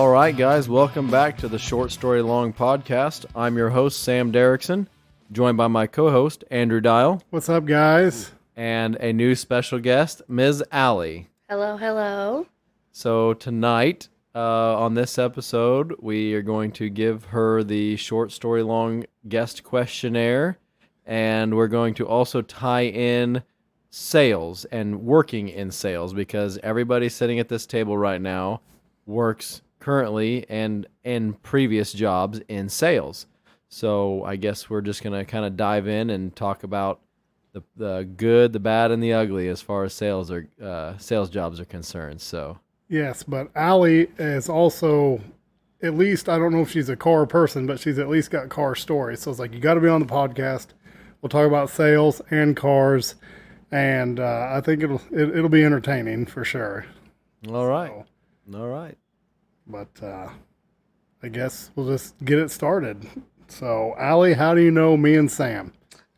All right, guys, welcome back to the Short Story Long podcast. I'm your host, Sam Derrickson, joined by my co-host, Andrew Dial. What's up, guys? And a new special guest, Ms. Allie. Hello, hello. So tonight, on this episode, we are going to give her the Short Story Long guest questionnaire, and we're going to also tie in sales and working in sales, because everybody sitting at this table right now works currently and in previous jobs in sales. So I guess we're just going to kind of dive in and talk about the good, the bad, and the ugly as far as sales jobs are concerned. So Yes, but Allie is also, at least, I don't know if she's a car person, but she's at least got car stories. So it's like, you got to be on the podcast. We'll talk about sales and cars, and I think it'll be entertaining for sure. All right. All right. But I guess we'll just get it started. So, Allie, how do you know me and Sam?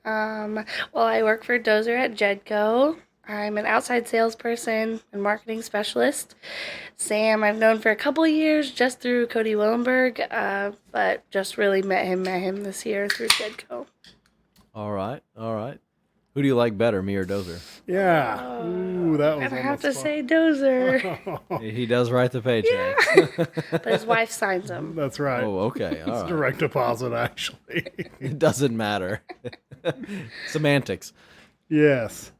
Well, I work for Dozer at Jedco. I'm an outside salesperson and marketing specialist. Sam, I've known for a couple of years just through Cody Willenberg, but just really met him this year through Jedco. All right. Who do you like better, me or Dozer? Yeah. Ooh, that was I on have the to spot. say Dozer, He does write the paycheck. yeah. But his wife signs him. That's right. Oh, okay. All It's right. direct deposit, actually. It doesn't matter. Semantics. Yes.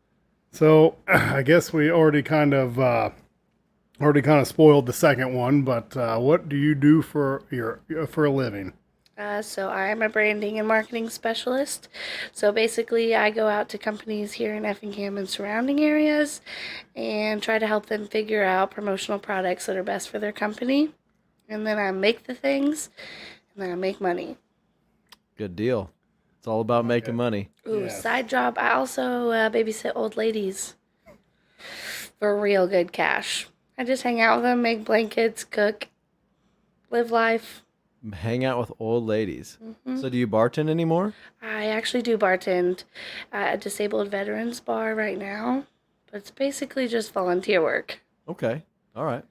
So I guess we already kind of spoiled the second one. But what do you do for a living? So I'm a branding and marketing specialist. So basically, I go out to companies here in Effingham and surrounding areas and try to help them figure out promotional products that are best for their company. And then I make the things, and then I make money. Good deal. It's all about making money. Ooh, Yes. side job. I also babysit old ladies for real good cash. I just hang out with them, make blankets, cook, live life. Hang out with old ladies. Mm-hmm. So do you bartend anymore? I actually do bartend at a disabled veterans bar right now, but it's basically just volunteer work. Okay. All right.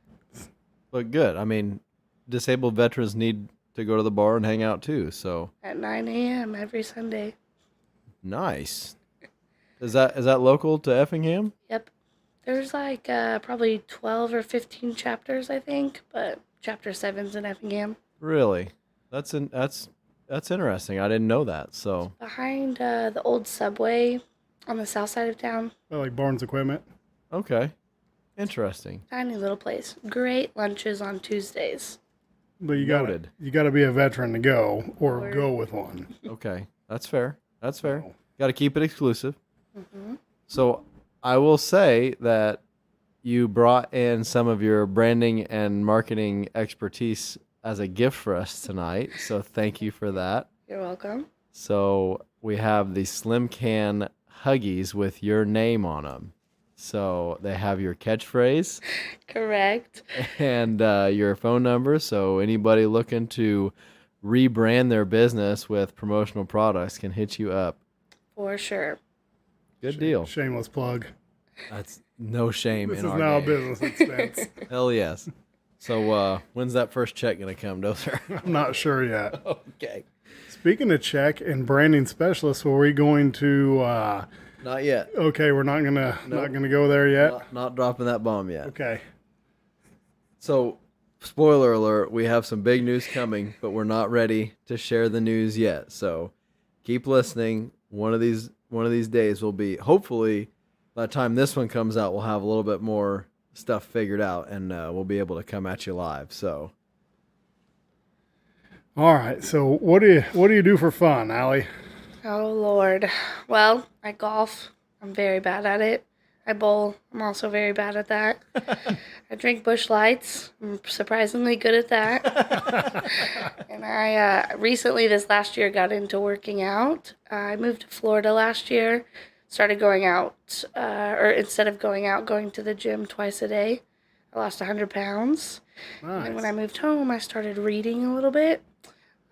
But good. I mean, disabled veterans need to go to the bar and hang out too. So At 9 a.m. every Sunday. nice. Is that local to Effingham? Yep. There's like probably 12 or 15 chapters, I think, but chapter 7's in Effingham. Really? That's interesting. I didn't know that. So Behind the old subway on the south side of town. I like Barnes Equipment. okay. Interesting. Tiny little place. Great lunches on Tuesdays. But you Noted. got to be a veteran to go or Or- go with one. Okay. That's fair. Oh. Got to keep it exclusive. Mm-hmm. So I will say that you brought in some of your branding and marketing expertise as a gift for us tonight. So thank you for that. You're welcome. So we have the Slim Can Huggies with your name on them. So they have your catchphrase Correct. and your phone number. So anybody looking to rebrand their business with promotional products can hit you up. For sure. Good deal. Shameless plug. That's no shame This in is our now a game. business expense. Hell yes. So when's that first check going to come, Dozer? I'm not sure yet. Okay. Speaking of check and branding specialists, were we going to? Not yet. Okay, we're not gonna go there yet. Not dropping that bomb yet. Okay. So, spoiler alert, we have some big news coming, but we're not ready to share the news yet. So, keep listening. One of these days will be, hopefully, by the time this one comes out, we'll have a little bit more stuff figured out, and we'll be able to come at you live. So, All right. So what do you do for fun, Allie? Oh, Lord. Well, I golf. I'm very bad at it. I bowl. I'm also very bad at that. I drink Busch Lights. I'm surprisingly good at that. And I recently, this last year, got into working out. I moved to Florida last year. Started going out, or instead of going out, going to the gym twice a day. I lost 100 pounds. Nice. And when I moved home, I started reading a little bit.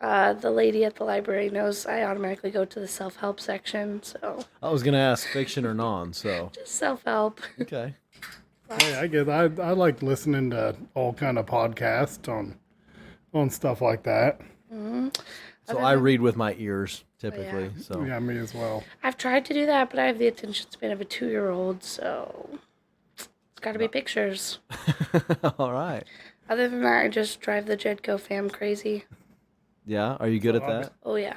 The lady at the library knows I automatically go to the self-help section, so I was going to ask fiction or non, so. just self-help. Okay. Hey, I like listening to all kind of podcasts on on stuff like that. Mm-hmm. So I read with my ears typically. Yeah. So Yeah, me as well. I've tried to do that, but I have the attention span of a 2-year-old, so it's got to be pictures. All right. Other than that, I just drive the Jedco fam crazy. Yeah. Are you good at that? Oh, yeah.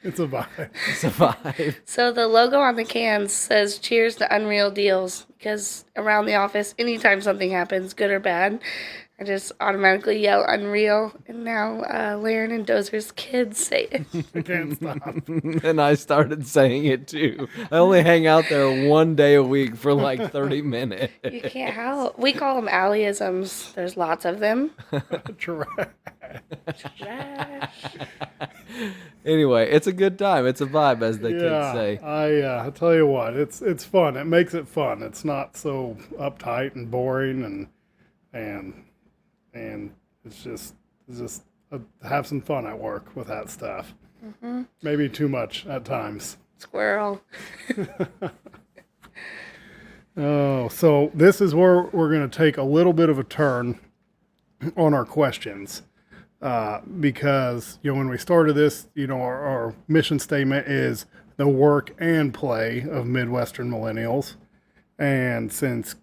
It's a vibe. It's a vibe. So the logo on the cans says cheers to unreal deals, because around the office, anytime something happens, good or bad, I just automatically yell unreal. And now Laren and Dozer's kids say it. I can't stop. And I started saying it too. I only hang out there one day a week for like 30 minutes. You can't help. We call them Allyisms. There's lots of them. Trash. Trash. Anyway, it's a good time. It's a vibe, as the kids say. I tell you what, it's fun. It makes it fun. It's not so uptight and boring, and it's just have some fun at work with that stuff. Mm-hmm. Maybe too much at times. Squirrel. Oh, so this is where we're going to take a little bit of a turn on our questions. Because, when we started this, our mission statement is the work and play of Midwestern millennials. And since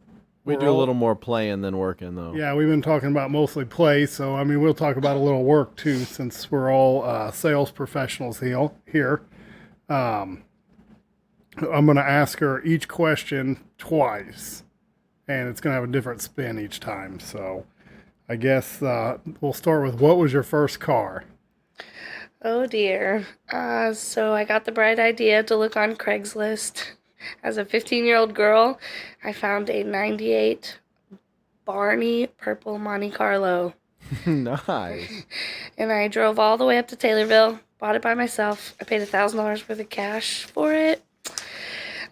We do a little more playing than working, though. yeah, we've been talking about mostly play. So, we'll talk about a little work too, since we're all sales professionals here. I'm going to ask her each question twice, and it's going to have a different spin each time. So I guess we'll start with, what was your first car? Oh dear. So I got the bright idea to look on Craigslist. As a 15-year-old girl, I found a 98 Barney purple Monte Carlo. Nice. And I drove all the way up to Taylorville, bought it by myself. I paid $1,000 worth of cash for it.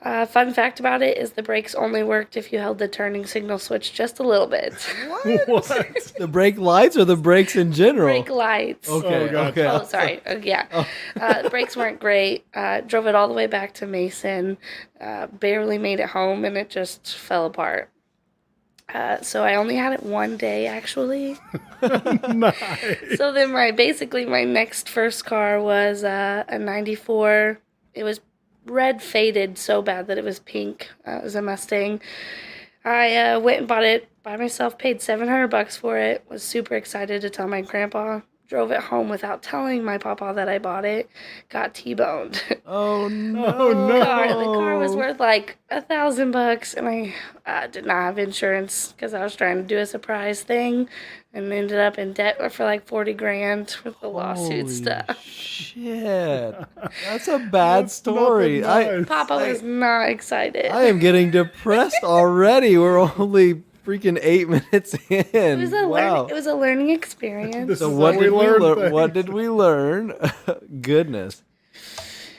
Fun fact about it is the brakes only worked if you held the turning signal switch just a little bit. What? The brake lights or the brakes in general? Brake lights. Okay, Oh, gotcha. okay. Oh, sorry. Yeah. The brakes weren't great. Drove it all the way back to Mason. Barely made it home, and it just fell apart. So I only had it one day, actually. Nice. So then my next first car was a 94. It was red faded so bad that it was pink. It was a Mustang. I went and bought it by myself, paid $700 for it, was super excited to tell my grandpa. Drove it home without telling my papa that I bought it. Got T-boned. Oh, no. Oh, no. The car was worth like $1,000, and I did not have insurance because I was trying to do a surprise thing, and ended up in debt for like $40,000 with the lawsuit Holy stuff. Shit. That's a bad That's story. nothing nice. Papa was not excited. I am getting depressed already. We're only freaking 8 minutes in. It was a learning experience. This So is what how did we learn learn? things. What did we learn? Goodness.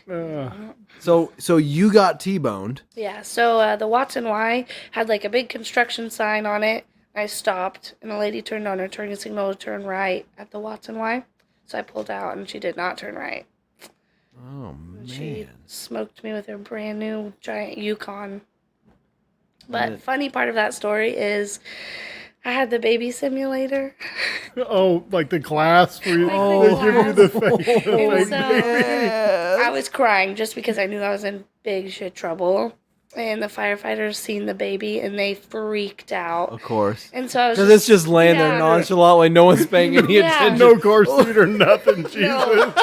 Uh, So you got T-boned. Yeah, so the Watson Y had like a big construction sign on it. I stopped, and a lady turned on her turning signal to turn right at the Watson Y. So I pulled out, and she did not turn right. Oh, She man. smoked me with her brand new giant Yukon. But funny part of that story is I had the baby simulator. oh, like the class where you, Like they the give you the class. fake, the And fake so baby. I was crying just because I knew I was in big shit trouble. And the firefighters seen the baby, and they freaked out. Of course. And so I was Because it's just laying there Yeah. nonchalantly. No one's paying any Yeah. attention. No car seat or nothing, Jesus. No.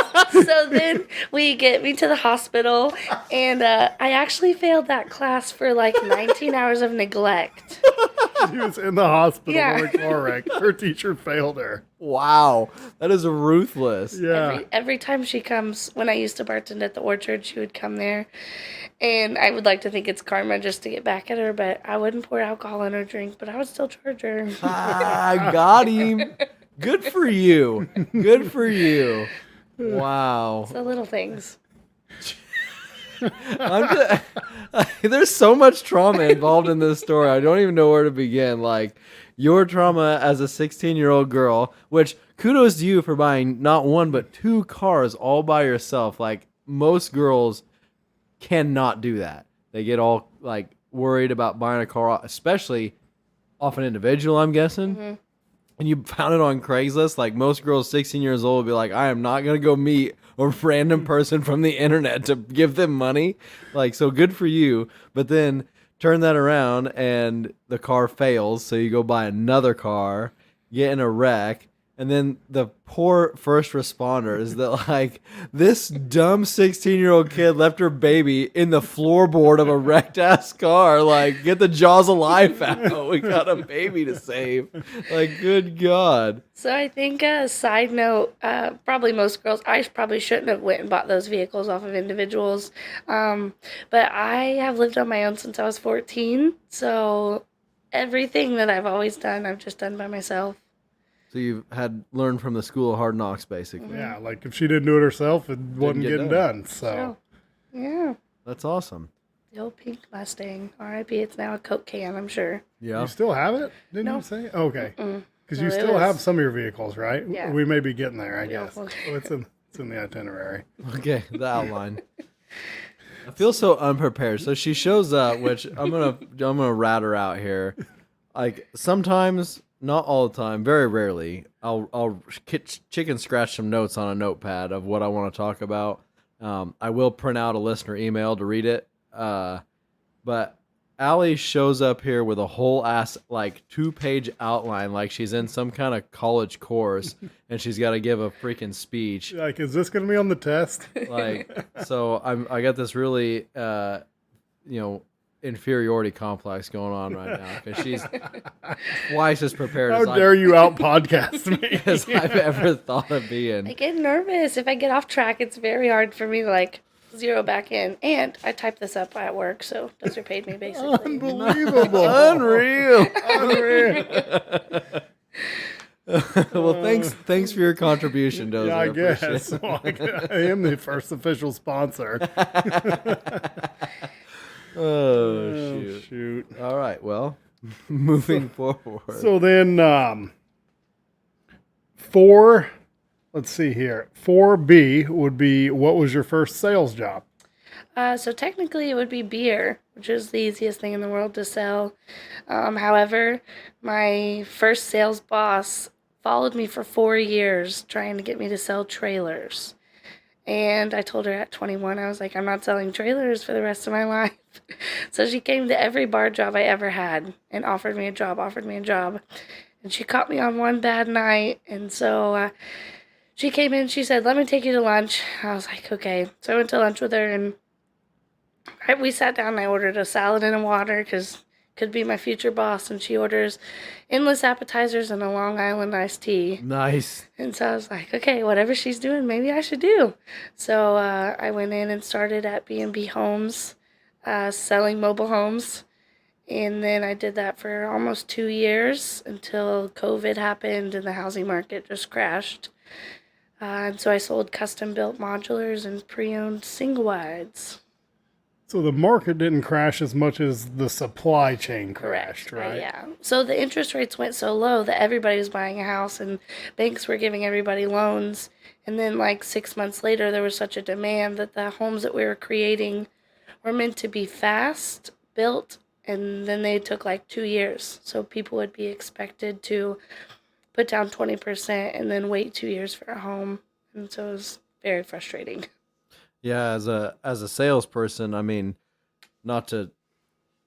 So then we get me to the hospital, and I actually failed that class for like 19 hours of neglect. She was in the hospital Yeah. in a car wreck. Her teacher failed her. Wow. That is ruthless. Yeah. Every time she comes, when I used to bartend at the Orchard, she would come there. And I would like to think it's karma just to get back at her, but I wouldn't pour alcohol in her drink, but I would still charge her. I got him. Good for you. Good for you. Wow. The little things. There's so much trauma involved in this story. I don't even know where to begin. Like, your trauma as a 16-year-old girl, which kudos to you for buying not one but 2 cars all by yourself. Like, most girls cannot do that. They get all like worried about buying a car, especially off an individual, I'm guessing. Mm-hmm. and you found it on Craigslist, like most girls 16 years old would be like, I am not going to go meet a random person from the internet to give them money. Like, so good for you. But then turn that around and the car fails. So you go buy another car, get in a wreck. And then the poor first responders that like this dumb 16-year-old kid left her baby in the floorboard of a wrecked ass car. Like, get the jaws of life out. We got a baby to save. Like, good God. So I think side note, probably most girls, I probably shouldn't have went and bought those vehicles off of individuals. But I have lived on my own since I was 14. So everything that I've always done, I've just done by myself. So you've had learned from the school of hard knocks, basically. Yeah, like if she didn't do it herself, it wasn't get getting done. So, yeah. That's awesome. The old pink Mustang. R.I.P. It's now a Coke can, I'm sure. Yeah. you still have it? Didn't No. you say? Okay. Because No, you it still was- have some of your vehicles, right? Yeah. We may be getting there, I Yeah, guess. well- Oh, it's in the itinerary. Okay, the outline. I feel so unprepared. So she shows up, which I'm gonna rat her out here. Like sometimes, not all the time, very rarely, I'll chicken scratch some notes on a notepad of what I want to talk about. I will print out a listener email to read it. But Allie shows up here with a whole ass like 2-page outline, like she's in some kind of college course, and she's got to give a freaking speech. Like, is this going to be on the test? Like, so I got this really inferiority complex going on right now because she's twice as prepared How dare you out podcast me? as I've ever thought of I being. get nervous. If I get off track, it's very hard for me to like zero back in. And I type this up at work, so those are paid me basically. Unbelievable. Unreal. Unreal. Well, thanks for your contribution, Dozer. Yeah, I appreciate guess. it. Well, I am the first official sponsor. Oh, shoot. All right, well, moving forward. So then, let's see here. 4B would be, what was your first sales job? So technically it would be beer, which is the easiest thing in the world to sell. However, my first sales boss followed me for 4 years trying to get me to sell trailers. And I told her at 21, I was like, I'm not selling trailers for the rest of my life. So she came to every bar job I ever had and offered me a job. And she caught me on one bad night. And so she came in, she said, let me take you to lunch. I was like, okay. So I went to lunch with her, and we sat down and I ordered a salad and a water because could be my future boss. And she orders endless appetizers and a Long Island iced tea. Nice. And so I was like, okay, whatever she's doing, maybe I should do. So I went in and started at B&B Homes, selling mobile homes. And then I did that for almost 2 years until COVID happened and the housing market just crashed. And so I sold custom-built modulars and pre-owned single-wides. So the market didn't crash as much as the supply chain crashed, right? Yeah. So the interest rates went so low that everybody was buying a house and banks were giving everybody loans. And then like 6 months later, there was such a demand that the homes that we were creating were meant to be fast built. And then they took like 2 years. So people would be expected to put down 20% and then wait 2 years for a home. And so it was very frustrating. Yeah, as a salesperson, I mean, not to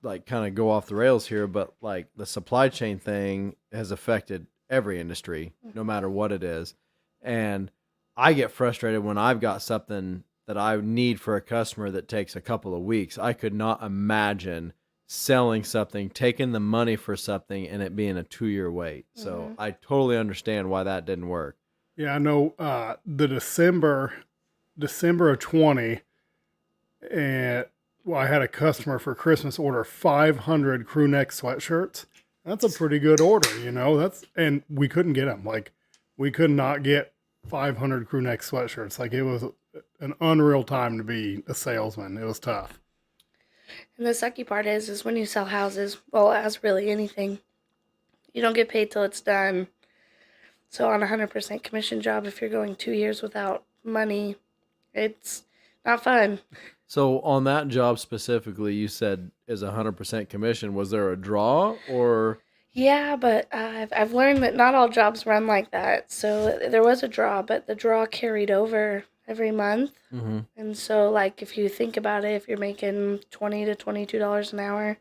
like kind of go off the rails here, but like the supply chain thing has affected every industry, no matter what it is. And I get frustrated when I've got something that I need for a customer that takes a couple of weeks. I could not imagine selling something, taking the money for something, and it being a 2-year wait. So I totally understand why that didn't work. Yeah, I know the December of 20, and I had a customer for Christmas order 500 crew neck sweatshirts. That's a pretty good order, and we couldn't get them. Like, we could not get 500 crew neck sweatshirts. Like, it was an unreal time to be a salesman. It was tough. And the sucky part is when you sell houses, well, as really anything, you don't get paid till it's done. So on a 100% commission job, if you're going 2 years without money, it's not fun. So on that job specifically, you said is 100% commission. Was there a draw or? Yeah, but I've learned that not all jobs run like that. So there was a draw, but the draw carried over every month. Mm-hmm. And so, like, if you think about it, if you're making $20 to $22 an hour,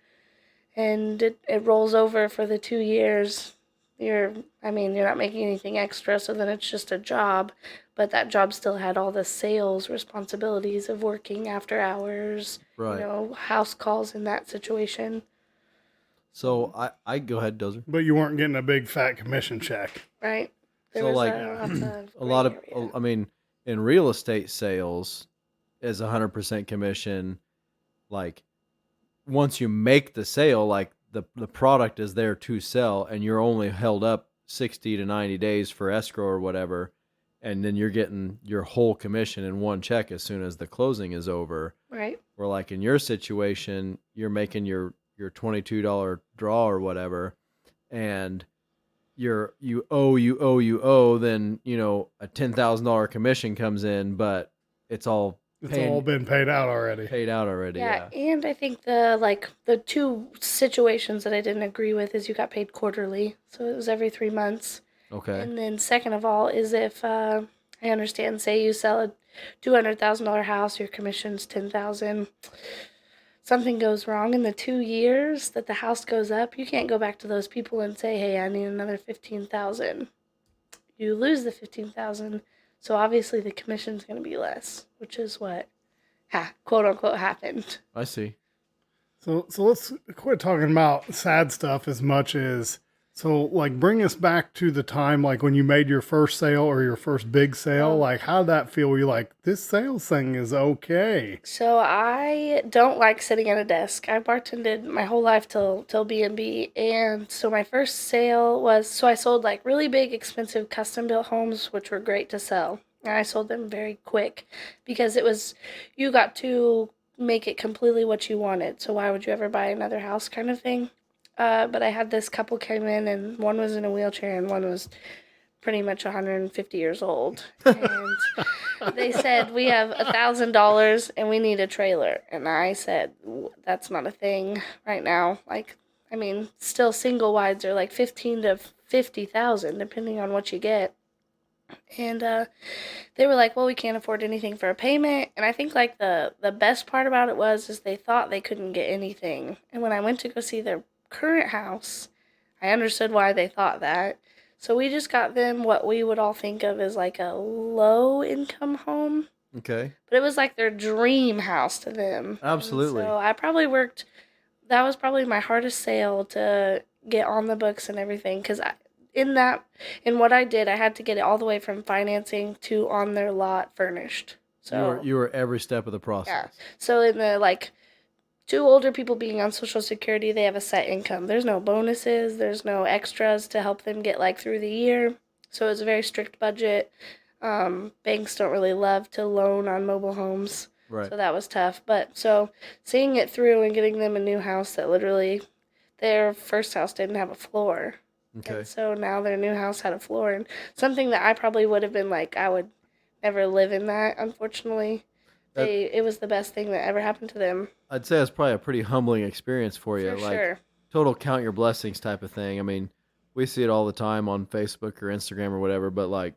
and it rolls over for the 2 years, you're not making anything extra. So then it's just a job, but that job still had all the sales responsibilities of working after hours, Right. house calls in that situation, So I go ahead, Dozer. But you weren't getting a big fat commission check. right? There So was like lots of a gray lot of, area. I mean, in real estate sales is 100% commission. Like once you make the sale, like the product is there to sell, and you're only held up 60 to 90 days for escrow or whatever, and then you're getting your whole commission in one check as soon as the closing is over. Right. Where like in your situation, you're making your $22 draw or whatever, and you owe, then a $10,000 commission comes in, but it's all It's all been paid out already. paid out already. Yeah, Yeah. and I think the two situations that I didn't agree with is you got paid quarterly, so it was every 3 months. Okay. And then second of all is if I understand, say you sell a $200,000 house, your commission's 10,000. Something goes wrong in the 2 years that the house goes up, you can't go back to those people and say, "Hey, I need another 15,000." You lose the 15,000, so obviously the commission's going to be less, which is what quote unquote happened. I see. So let's quit talking about sad stuff as much as like bring us back to the time like when you made your first sale or your first big sale. Oh. Like how'd that feel? Were you like, this sales thing is okay? So I don't like sitting at a desk. I bartended my whole life till B&B, and so my first sale was, so I sold like really big expensive custom built homes which were great to sell. And I sold them very quick because it was, you got to make it completely what you wanted. So why would you ever buy another house kind of thing? But I had this couple came in, and one was in a wheelchair and one was pretty much 150 years old. And they said, "We have $1,000 and we need a trailer." And I said, "That's not a thing right now." Like, I mean, still single wides are like 15 to 50,000 depending on what you get. And they were like, "Well, we can't afford anything for a payment." And I think like the best part about it was is they thought they couldn't get anything. And when I went to go see their current house, I understood why they thought that. So we just got them what we would all think of as like a low income home. Okay. But it was like their dream house to them. Absolutely. And so I probably worked, that was probably my hardest sale to get on the books and everything. Because in what I did, I had to get it all the way from financing to on their lot furnished. So You were every step of the process. yeah. So in the like, two older people being on Social Security, they have a set income. There's no bonuses, there's no extras to help them get like through the year. So it's a very strict budget. Banks don't really love to loan on mobile homes. Right. So that was tough. But so seeing it through and getting them a new house that literally their first house didn't have a floor. Okay. And so now their new house had a floor, and something that I probably would have been like, I would never live in that, unfortunately. It was the best thing that ever happened to them. I'd say it's probably a pretty humbling experience for you. For like sure. total count your blessings type of thing. I mean, we see it all the time on Facebook or Instagram or whatever, but like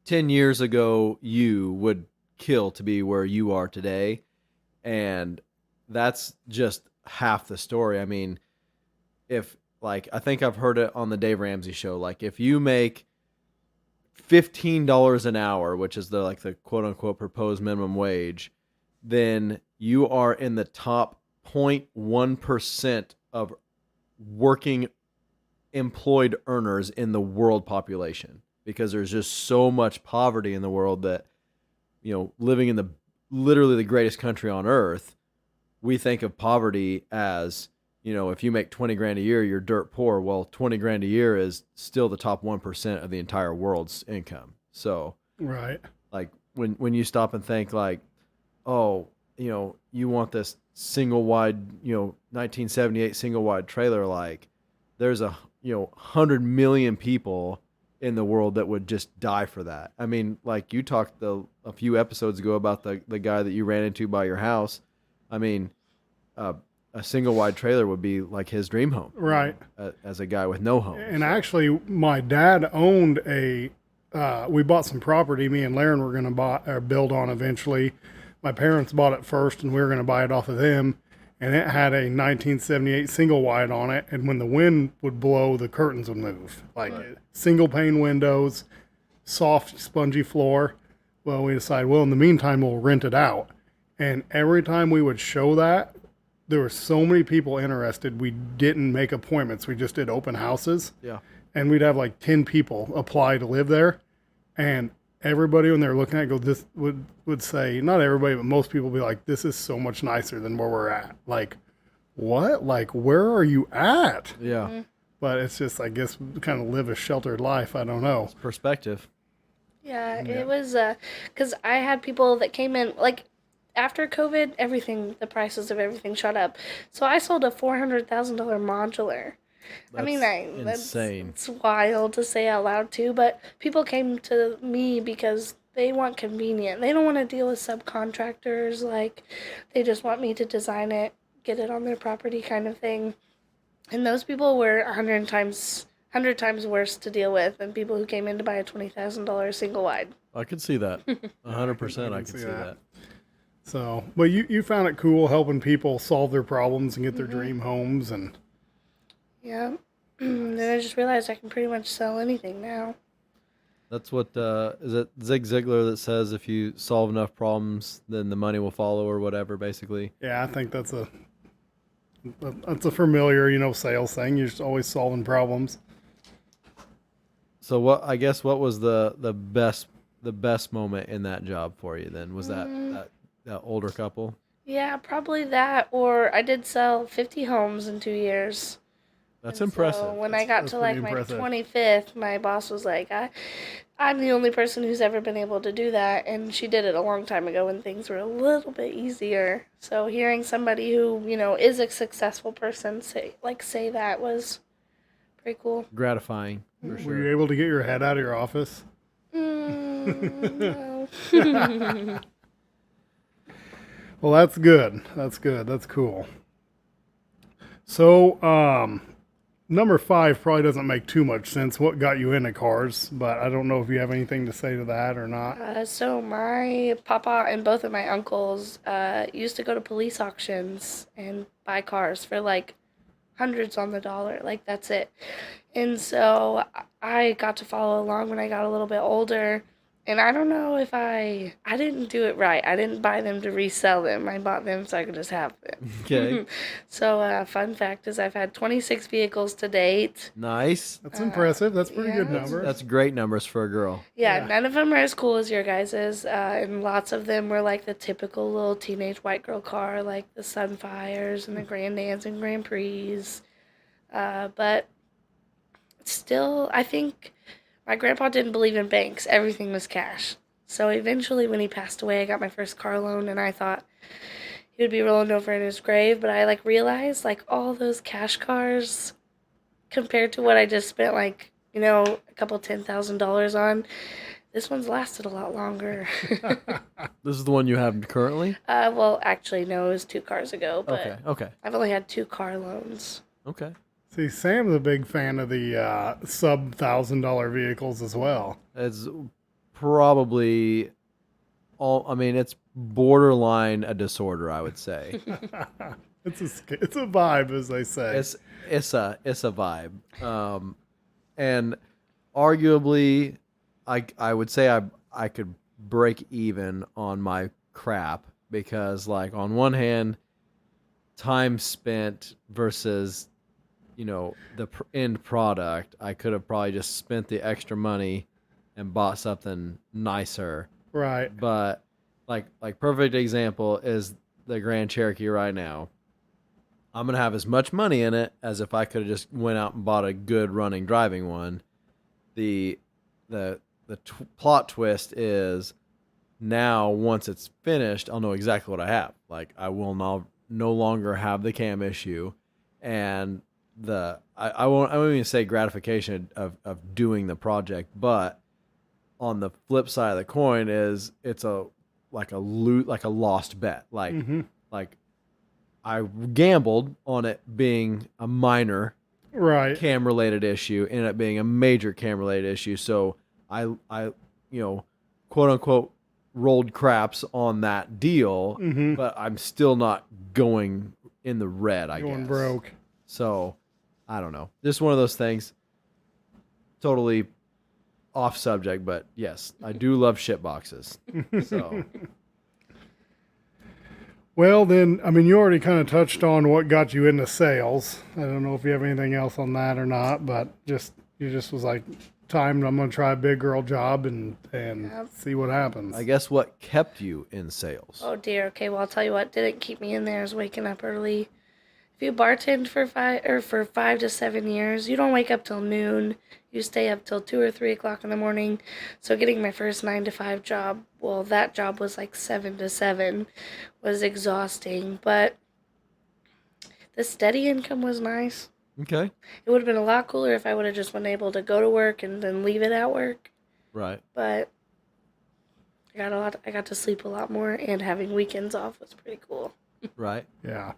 10 years ago, you would kill to be where you are today. And that's just half the story. I mean, if like, I think I've heard it on the Dave Ramsey show, like if you make $15 an hour, which is the quote unquote proposed minimum wage, then you are in the top 0.1% of working employed earners in the world population, because there's just so much poverty in the world that, living in literally the greatest country on earth, we think of poverty as, if you make 20 grand a year, you're dirt poor. Well, 20 grand a year is still the top 1% of the entire world's income. So, right. Like when you stop and think like, oh, you want this single wide, 1978 single wide trailer, like there's 100 million people in the world that would just die for that. I mean, like you talked a few episodes ago about the guy that you ran into by your house. I mean, a single wide trailer would be like his dream home, Right. as a guy with no home. And actually, my dad owned we bought some property me and Laren were going to buy or build on eventually. My parents bought it first, and we were going to buy it off of them. And it had a 1978 single wide on it. And when the wind would blow, the curtains would move. Like single pane windows, soft, spongy floor. Well, we decided, well, in the meantime, we'll rent it out. And every time we would show that, there were so many people interested. We didn't make appointments. We just did open houses. Yeah. And we'd have like 10 people apply to live there. And everybody, when they're looking at it, this would say, not everybody, but most people be like, this is so much nicer than where we're at. Like, what? Like, where are you at? Yeah. Mm-hmm. But it's just, I guess, kind of live a sheltered life. I don't know. Perspective. Yeah, it was, because I had people that came in, like, after COVID, the prices of everything shot up. So I sold a $400,000 modular. That's insane. It's wild to say out loud too, but people came to me because they want convenient. They don't want to deal with subcontractors. Like, they just want me to design it, get it on their property kind of thing. And those people were 100 times worse to deal with than people who came in to buy a $20,000 single wide. I could see that. 100%. I could see that. So, but you found it cool helping people solve their problems and get their dream homes and. Yeah. Then I just realized I can pretty much sell anything now. That's what, is it Zig Ziglar that says if you solve enough problems, then the money will follow or whatever, basically? Yeah, I think that's a familiar, sales thing. You're just always solving problems. So what was the best moment in that job for you then? Was that older couple? Yeah, probably that. Or I did sell 50 homes in 2 years. That's And impressive. So when I got to like my impressive. 25th, my boss was like, I'm the only person who's ever been able to do that. And she did it a long time ago when things were a little bit easier. So hearing somebody who, is a successful person say that was pretty cool. Gratifying, for Were sure. you able to get your head out of your office? No. Well, that's good. That's good. That's cool. So, number 5 probably doesn't make too much sense. What got you into cars? But I don't know if you have anything to say to that or not. So my papa and both of my uncles used to go to police auctions and buy cars for like hundreds on the dollar. Like, that's it. And so I got to follow along when I got a little bit older. And I don't know if I didn't do it right. I didn't buy them to resell them. I bought them so I could just have them. Okay. So fun fact is I've had 26 vehicles to date. Nice. That's impressive. That's pretty good yeah. number. That's great numbers for a girl. Yeah, none of them are as cool as your guys's. And lots of them were like the typical little teenage white girl car, like the Sunfires and the GrandAms and Grand Prix. But still, I think my grandpa didn't believe in banks. Everything was cash. So eventually when he passed away, I got my first car loan, and I thought he would be rolling over in his grave. But I realized all those cash cars compared to what I just spent a couple $10,000 on, this one's lasted a lot longer. This is the one you have currently? Well, actually, no, it was 2 cars ago, but Okay. I've only had 2 car loans. Okay. See, Sam's a big fan of the sub $1,000 vehicles as well. It's probably it's borderline a disorder, I would say. It's a vibe, as they say. It's a vibe. And arguably I would say I could break even on my crap because on one hand, time spent versus the end product, I could have probably just spent the extra money and bought something nicer. Right. But like perfect example is the Grand Cherokee right now. I'm going to have as much money in it as if I could have just went out and bought a good running driving one. The plot twist is now once it's finished, I'll know exactly what I have. I will no longer have the cam issue, and I won't even say gratification of doing the project, but on the flip side of the coin is it's a lost bet. I gambled on it being a minor Right. cam related issue, ended up being a major cam related issue. So I quote unquote rolled craps on that deal, but I'm still not going in the red, I Going guess. broke. So I don't know. Just one of those things. Totally off subject, but yes, I do love shit boxes. So Well, then, I mean, you already kind of touched on what got you into sales. I don't know if you have anything else on that or not, but you just was like, time, I'm going to try a big girl job and see what happens. I guess what kept you in sales? Oh dear. Okay, well I'll tell you what didn't keep me in there is waking up early. If you bartend for 5 to 7 years, you don't wake up till noon. You stay up till 2 or 3 o'clock in the morning. So getting my first 9 to 5 job, well, that job was like 7 to 7, was exhausting. But the steady income was nice. Okay. It would have been a lot cooler if I would have just been able to go to work and then leave it at work. Right. But I got to sleep a lot more, and having weekends off was pretty cool. Right. Yeah.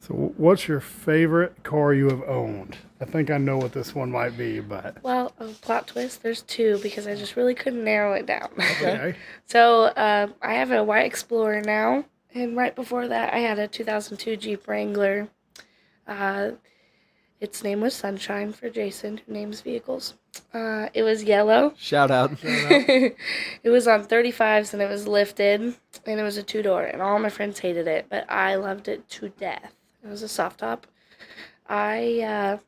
So what's your favorite car you have owned? I think I know what this one might be, but... Well, plot twist, there's two because I just really couldn't narrow it down. Okay. So I have a white Explorer now, and right before that I had a 2002 Jeep Wrangler. Its name was Sunshine for Jason, who names vehicles. It was yellow. Shout out. It was on 35s and it was lifted, and it was a 2-door, and all my friends hated it, but I loved it to death. It was a soft top. I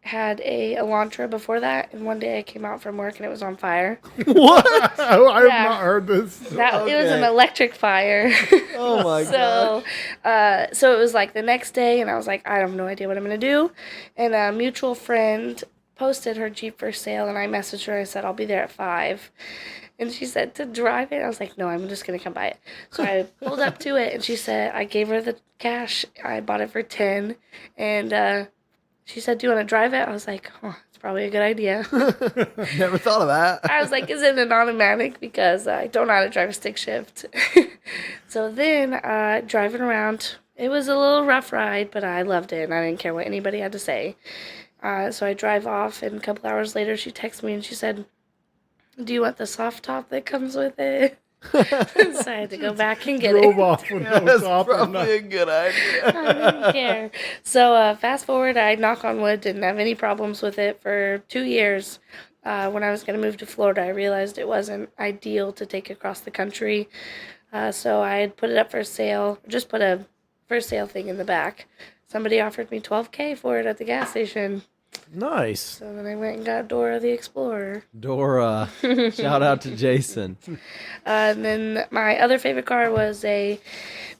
had a Elantra before that, and one day I came out from work and it was on fire. What? I have not heard this. It was an Okay. electric fire. Oh my god. So it was like the next day, and I was like, I have no idea what I'm gonna do. And a mutual friend posted her Jeep for sale, and I messaged her. I said I'll be there at 5, and she said to drive it. I was like, no, I'm just gonna come buy it. So I pulled up to it, and she said I gave her the cash. I bought it for 10, and she said, do you want to drive it? I was like, oh, it's probably a good idea. Never thought of that. I was like, is it an automatic? Because I don't know how to drive a stick shift. So then, driving around, it was a little rough ride, but I loved it, and I didn't care what anybody had to say. So I drive off, and a couple hours later, she texted me, and she said, do you want the soft top that comes with it? So I had to go back and get Drove it. off with no That's top or probably nothing. a good idea. I didn't care. So fast forward, I knock on wood, didn't have any problems with it for 2 years. When I was going to move to Florida, I realized it wasn't ideal to take across the country. So I had put it up for sale, just put a for sale thing in the back. Somebody offered me $12K for it at the gas station. Nice. So then I went and got Dora the Explorer. Dora. Shout out to Jason. And then my other favorite car was a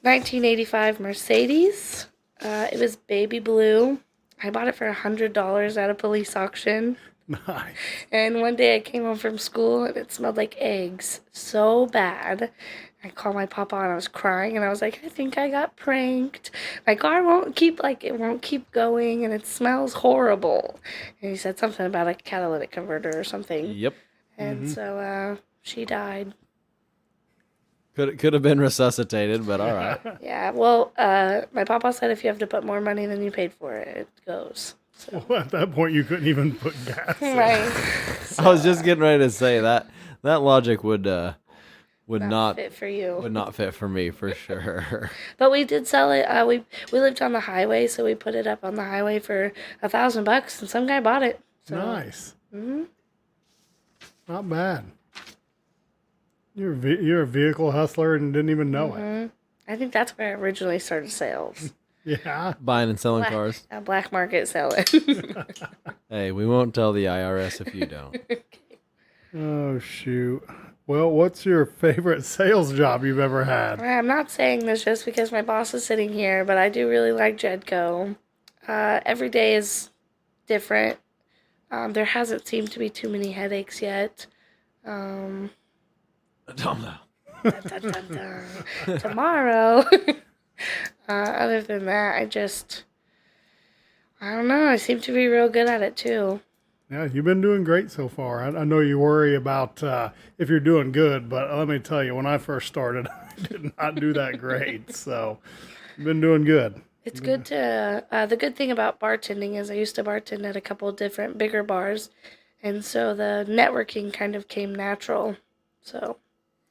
1985 Mercedes. It was baby blue. I bought it for $100 at a police auction. Nice. And one day I came home from school and it smelled like eggs so bad. I called my papa and I was crying and I was like, I think I got pranked. My car won't keep going and it smells horrible. And he said something about a catalytic converter or something. Yep. And so she died. Could have been resuscitated, but all right. Yeah, well, my papa said if you have to put more money than you paid for it, it goes. So. Well, at that point, you couldn't even put gas in. Right. I was just getting ready to say that logic would not fit for you. would not fit for me for sure. But we did sell it. We lived on the highway, so we put it up on the highway for $1,000, and some guy bought it. So. Nice. Mm-hmm. Not bad. You're a vehicle hustler and didn't even know it. I think that's where I originally started sales. Yeah. Buying and selling cars. Black market selling. Hey, we won't tell the IRS if you don't. Oh, shoot. Well, what's your favorite sales job you've ever had? I'm not saying this just because my boss is sitting here, but I do really like Jedco. Every day is different. There hasn't seemed to be too many headaches yet. I don't know. Dun, dun, dun, dun. Tomorrow. Other than that, I don't know. I seem to be real good at it too. Yeah, you've been doing great so far. I know you worry about if you're doing good, but let me tell you, when I first started, I did not do that great. So Been doing good. It's good to, the good thing about bartending is I used to bartend at a couple of different bigger bars, and so the networking kind of came natural. So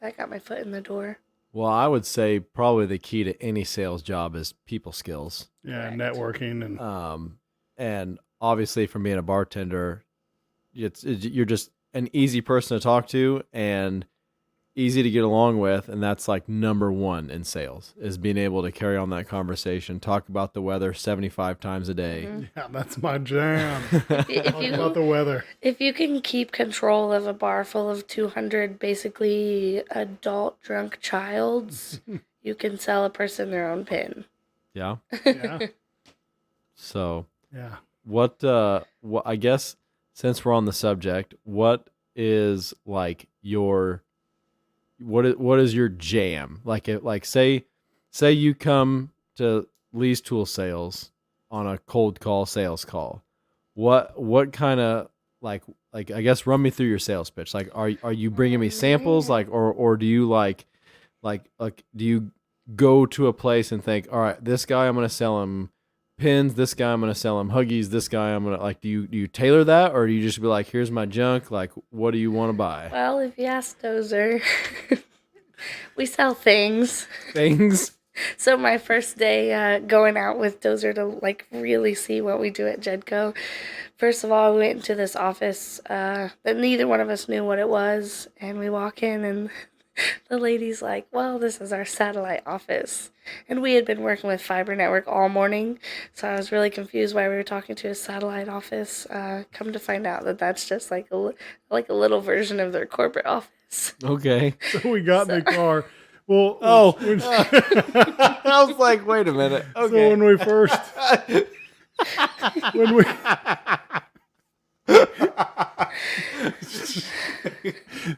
that got my foot in the door. Well, I would say probably the key to any sales job is people skills. Yeah, Correct. networking and And obviously from being a bartender, you're just an easy person to talk to and easy to get along with, and that's like number one in sales is being able to carry on that conversation, talk about the weather 75 times a day. yeah, that's my jam. If Talk about the weather. if you can keep control of a bar full of 200 basically adult drunk childs, you can sell a person their own pin. Yeah. Yeah, So yeah. what I guess since we're on the subject, what is like what is your jam? Like say you come to Lee's Tool Sales on a cold call sales call. What kind of like I guess run me through your sales pitch. Like are you bringing me samples like or do you like do you go to a place and think, all right, this guy I'm going to sell him pins, this guy I'm going to sell him Huggies, this guy I'm going to like do you tailor that or do you just be like, here's my junk, like what do you want to buy? Well, if you ask Dozer, we sell things. Things. So my first day going out with Dozer to like really see what we do at Jedco. First of all, we went into this office that neither one of us knew what it was, and we walk in and the lady's like, well, this is our satellite office. And we had been working with Fiber Network all morning, so I was really confused why we were talking to a satellite office. Come to find out that that's just like a little version of their corporate office. Okay. So we got in the car. Well, I was like, wait a minute. so Okay. when we first, when we,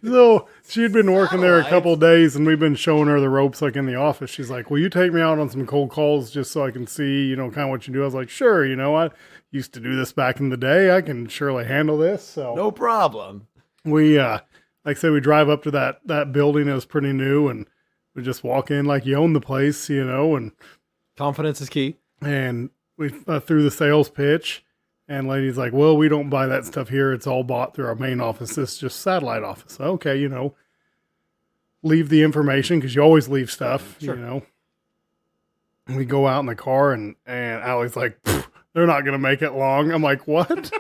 so she'd been working there a couple of days, and we've been showing her the ropes, like in the office. She's like, "Will you take me out on some cold calls just so I can see, kind of what you do?" I was like, "Sure. I used to do this back in the day. I can surely handle this." So No problem. we, like I said, we drive up to that building. It was pretty new, and we just walk in like you own the place, and Confidence is key. we threw the sales pitch, and lady's like, "Well, we don't buy that stuff here. It's all bought through our main office. This is just satellite office." Okay, leave the information because you always leave stuff, Sure. We go out in the car, and Allie's like, "They're not gonna make it long." I'm like, "What?"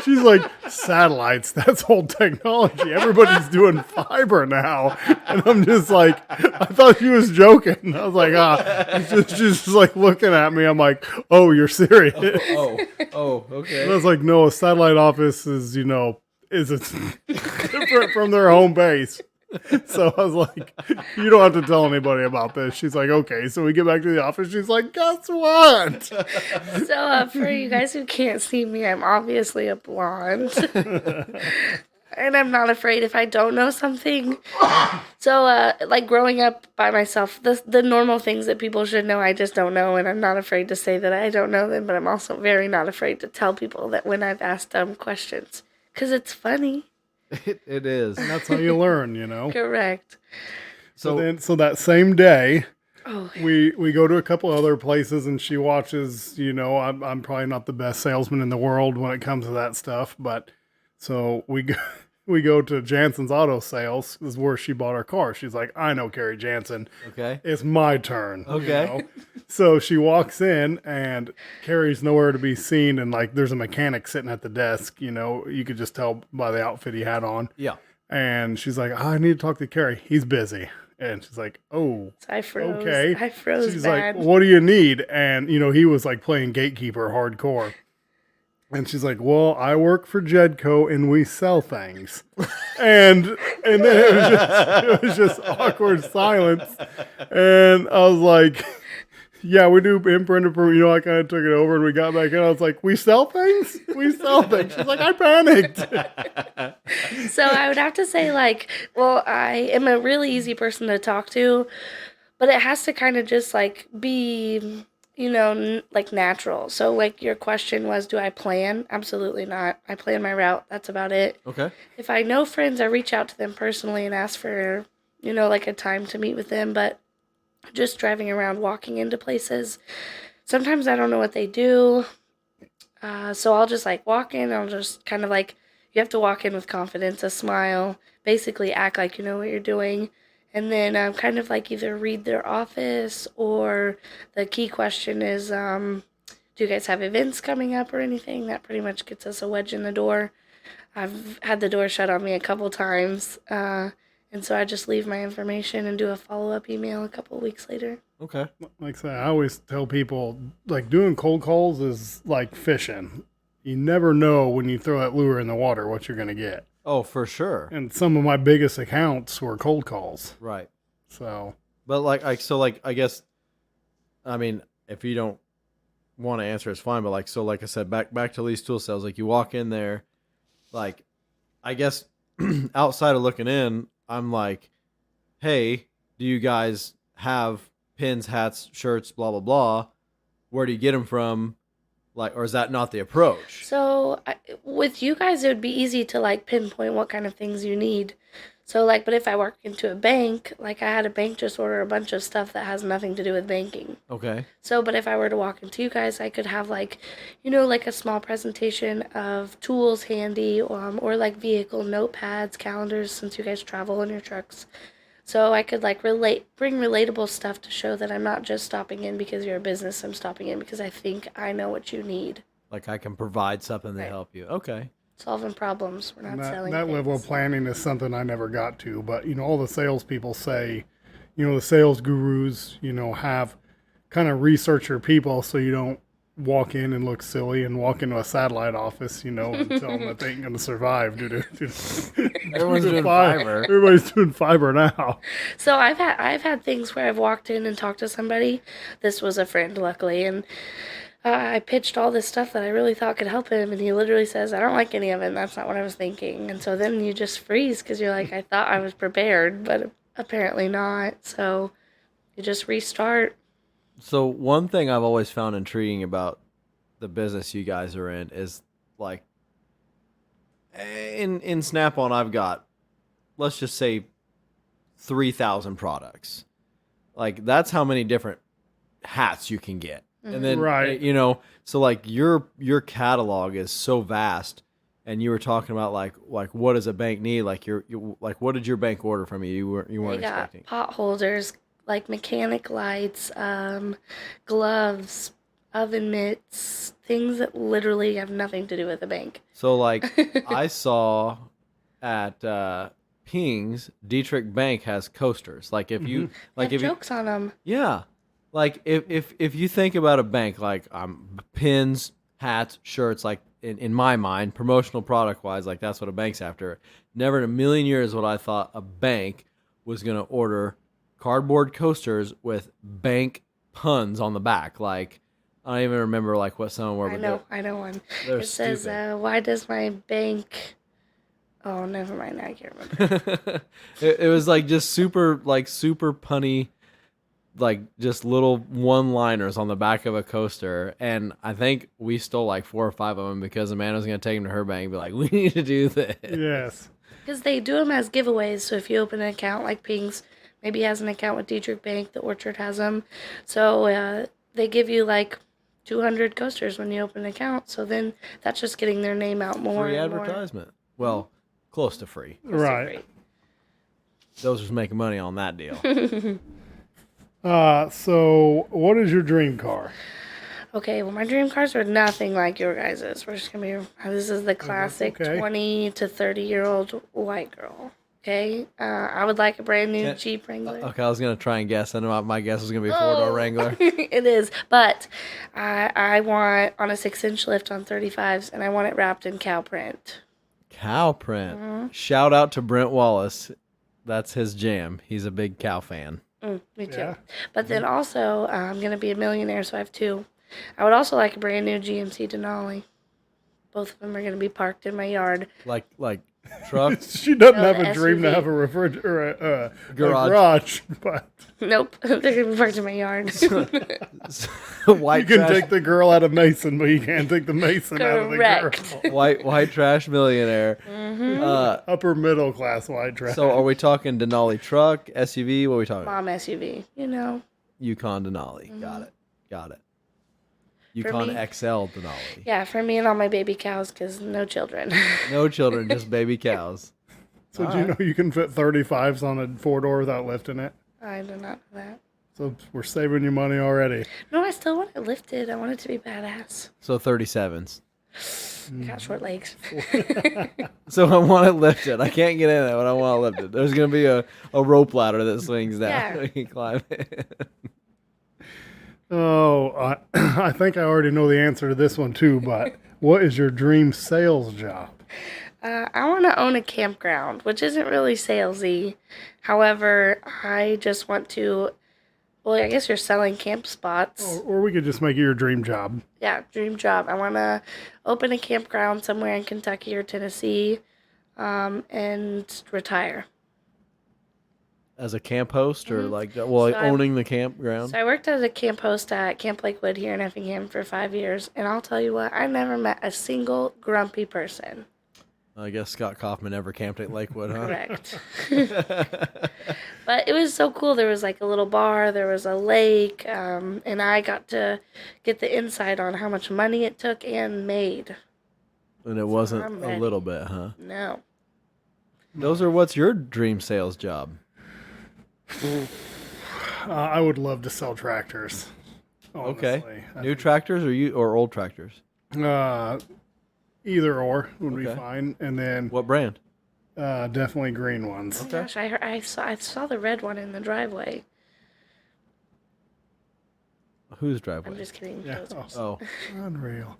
She's like, "Satellites, that's old technology. Everybody's doing fiber now." And I'm just like, I thought she was joking. I was like, she's just like looking at me. I'm like, "Oh, you're serious?" Okay. And I was like, "No, a satellite office is, is different from their home base." So I was like, "You don't have to tell anybody about this." She's like, "Okay." So we get back to the office. She's like, "Guess what?" So for you guys who can't see me, I'm obviously a blonde. And I'm not afraid if I don't know something. So, like growing up by myself, the normal things that people should know, I just don't know. And I'm not afraid to say that I don't know them, but I'm also very not afraid to tell people that when I've asked them questions. Because it's funny. It is. And that's how you learn, Correct. So So that same day, Oh, we go to a couple other places, and she watches. I'm probably not the best salesman in the world when it comes to that stuff, but so we go to Jansen's Auto Sales. This is where she bought her car. She's like, "I know Carrie Jansen. okay. It's my turn." Okay. So she walks in, and Carrie's nowhere to be seen, and like there's a mechanic sitting at the desk. You could just tell by the outfit he had on. Yeah. And she's like, "I need to talk to Carrie. He's busy." And she's like, "Oh, so I froze. okay." I froze She's bad. like, "What do you need?" And he was like playing gatekeeper hardcore. And she's like, "Well, I work for Jedco and we sell things." And then it was just awkward silence. And I was like, "Yeah, we do imprint approval." I kind of took it over, and we got back in. I was like, "We sell things? We sell things." She's like, "I panicked." So I would have to say, like, well, I am a really easy person to talk to, but it has to kind of just, like, be, like, natural. So, like, your question was, do I plan? Absolutely not. I plan my route. That's about it. Okay. If I know friends, I reach out to them personally and ask for, like, a time to meet with them. But just driving around, walking into places. Sometimes I don't know what they do. So I'll just like walk in. I'll just kind of like, you have to walk in with confidence, a smile, basically act like you know what you're doing. And then kind of like either read their office, or the key question is, do you guys have events coming up or anything? That pretty much gets us a wedge in the door. I've had the door shut on me a couple times. And so I just leave my information and do a follow-up email a couple weeks later. Okay. Like I said, I always tell people, like, doing cold calls is like fishing. You never know when you throw that lure in the water what you're going to get. Oh, for sure. And some of my biggest accounts were cold calls. Right. So, But I guess, I mean, if you don't want to answer, it's fine. But like I said, back to Lee's Tool Sales, like you walk in there, like, I guess outside of looking in, I'm like, hey, do you guys have pins, hats, shirts, blah, blah, blah? Where do you get them from? Like, or is that not the approach? So with you guys, it would be easy to like pinpoint what kind of things you need. So like, but if I work into a bank, like I had a bank just order a bunch of stuff that has nothing to do with banking. Okay. So, but if I were to walk into you guys, I could have like, you know, like a small presentation of tools handy, or like vehicle notepads, calendars, since you guys travel in your trucks. So I could like bring relatable stuff to show that I'm not just stopping in because you're a business. I'm stopping in because I think I know what you need. Like I can provide something to Right. help you. Okay. Solving problems. We're not selling that things. level of planning is something I never got to. But, all the salespeople say, the sales gurus, have kind of research your people so you don't walk in and look silly and walk into a satellite office, and tell them that they ain't going to survive due to Everyone's doing fiber. Everybody's doing fiber now. So I've had things where I've walked in and talked to somebody. This was a friend, luckily, and I pitched all this stuff that I really thought could help him, and he literally says, "I don't like any of it, and that's not what I was thinking." And so then you just freeze because you're like, I thought I was prepared, but apparently not. So you just restart. So one thing I've always found intriguing about the business you guys are in is like in Snap-on I've got, let's just say 3,000 products. Like that's how many different hats you can get. And then Right. So like your catalog is so vast, and you were talking about like what does a bank need? Like you like what did your bank order from you? You weren't They got expecting. pot holders, like mechanic lights, gloves, oven mitts, things that literally have nothing to do with a bank. So like I saw at Ping's, Dietrich Bank has coasters. Like if you like Have if you jokes on them. yeah. Like if you think about a bank, like pins, hats, shirts, like in my mind, promotional product wise, like that's what a bank's after. Never in a million years would I thought a bank was gonna order cardboard coasters with bank puns on the back. Like I don't even remember like what some were. But I know one. they're It says, stupid. "Why does my bank?" Oh, never mind. I can't remember. it was like just super punny, like just little one-liners on the back of a coaster, and I think we stole like 4 or 5 of them because Amanda's gonna take them to her bank and be like, we need to do this. Yes. Because they do them as giveaways. So if you open an account, like Ping's maybe has an account with Dietrich Bank, the Orchard has them. So they give you like 200 coasters when you open an account. So then that's just getting their name out more Free and more. advertisement. Well, close to free. That's so Right. great. Those was making money on that deal. So what is your dream car? Okay, well, my dream cars are nothing like your guys's. We're just gonna be. This is the classic okay. 20 to 30-year-old white girl. Okay, I would like a brand new Yeah. Jeep Wrangler. Okay, I was gonna try and guess. I know my guess was gonna be a 4-door Wrangler. It is, but I want on a 6-inch lift on 35s, and I want it wrapped in cow print. Cow print. Shout out to Brent Wallace. That's his jam. He's a big cow fan. Me too. Yeah. But then also, I'm gonna be a millionaire, so I have 2. I would also like a brand new GMC Denali. Both of them are gonna be parked in my yard. Like trucks. She doesn't No, have the a dream to SUV. have a refrigerator, a Garage. garage, but Nope, they're gonna be parked in my yard. White you can trash. take the girl out of Mason, but you can't take the Mason out of the Correct. girl. white trash millionaire. Upper middle class white trash. So are we talking Denali truck, SUV? What are we talking? Mom SUV, you know. Yukon Denali. Got it. Yukon me- XL Denali. Yeah, for me and all my baby cows, because no children. No children, just baby cows. So do you know you can fit 35s on a 4-door without lifting it? I do not know that. So we're saving you money already. No, I still want it lifted. I want it to be badass. So 37s. I got short legs. So I want it lifted. I can't get in it, but I want it lifted. There's going to be a rope ladder that swings down. Yeah. We can climb it. Oh, I think I already know the answer to this one too, but what is your dream sales job? I want to own a campground, which isn't really salesy. However, I just want to. Well, I guess you're selling camp spots. Or we could just make it your dream job. Yeah, dream job. I want to open a campground somewhere in Kentucky or Tennessee, and retire. As a camp host or owning the campground? So I worked as a camp host at Camp Lakewood here in Effingham for 5 years, and I'll tell you what, I never met a single grumpy person. I guess Scott Kaufman never camped at Lakewood, huh? Correct. But it was so cool. There was like a little bar, there was a lake, and I got to get the insight on how much money it took and made. And it wasn't a little bit, huh? No. What's your dream sales job? I would love to sell tractors. Honestly. Okay. New tractors or old tractors? Either or would be fine. And then What brand? definitely green ones. Oh gosh, I saw the red one in the driveway. Whose driveway? I'm just kidding. Yeah. Those- Oh. Unreal.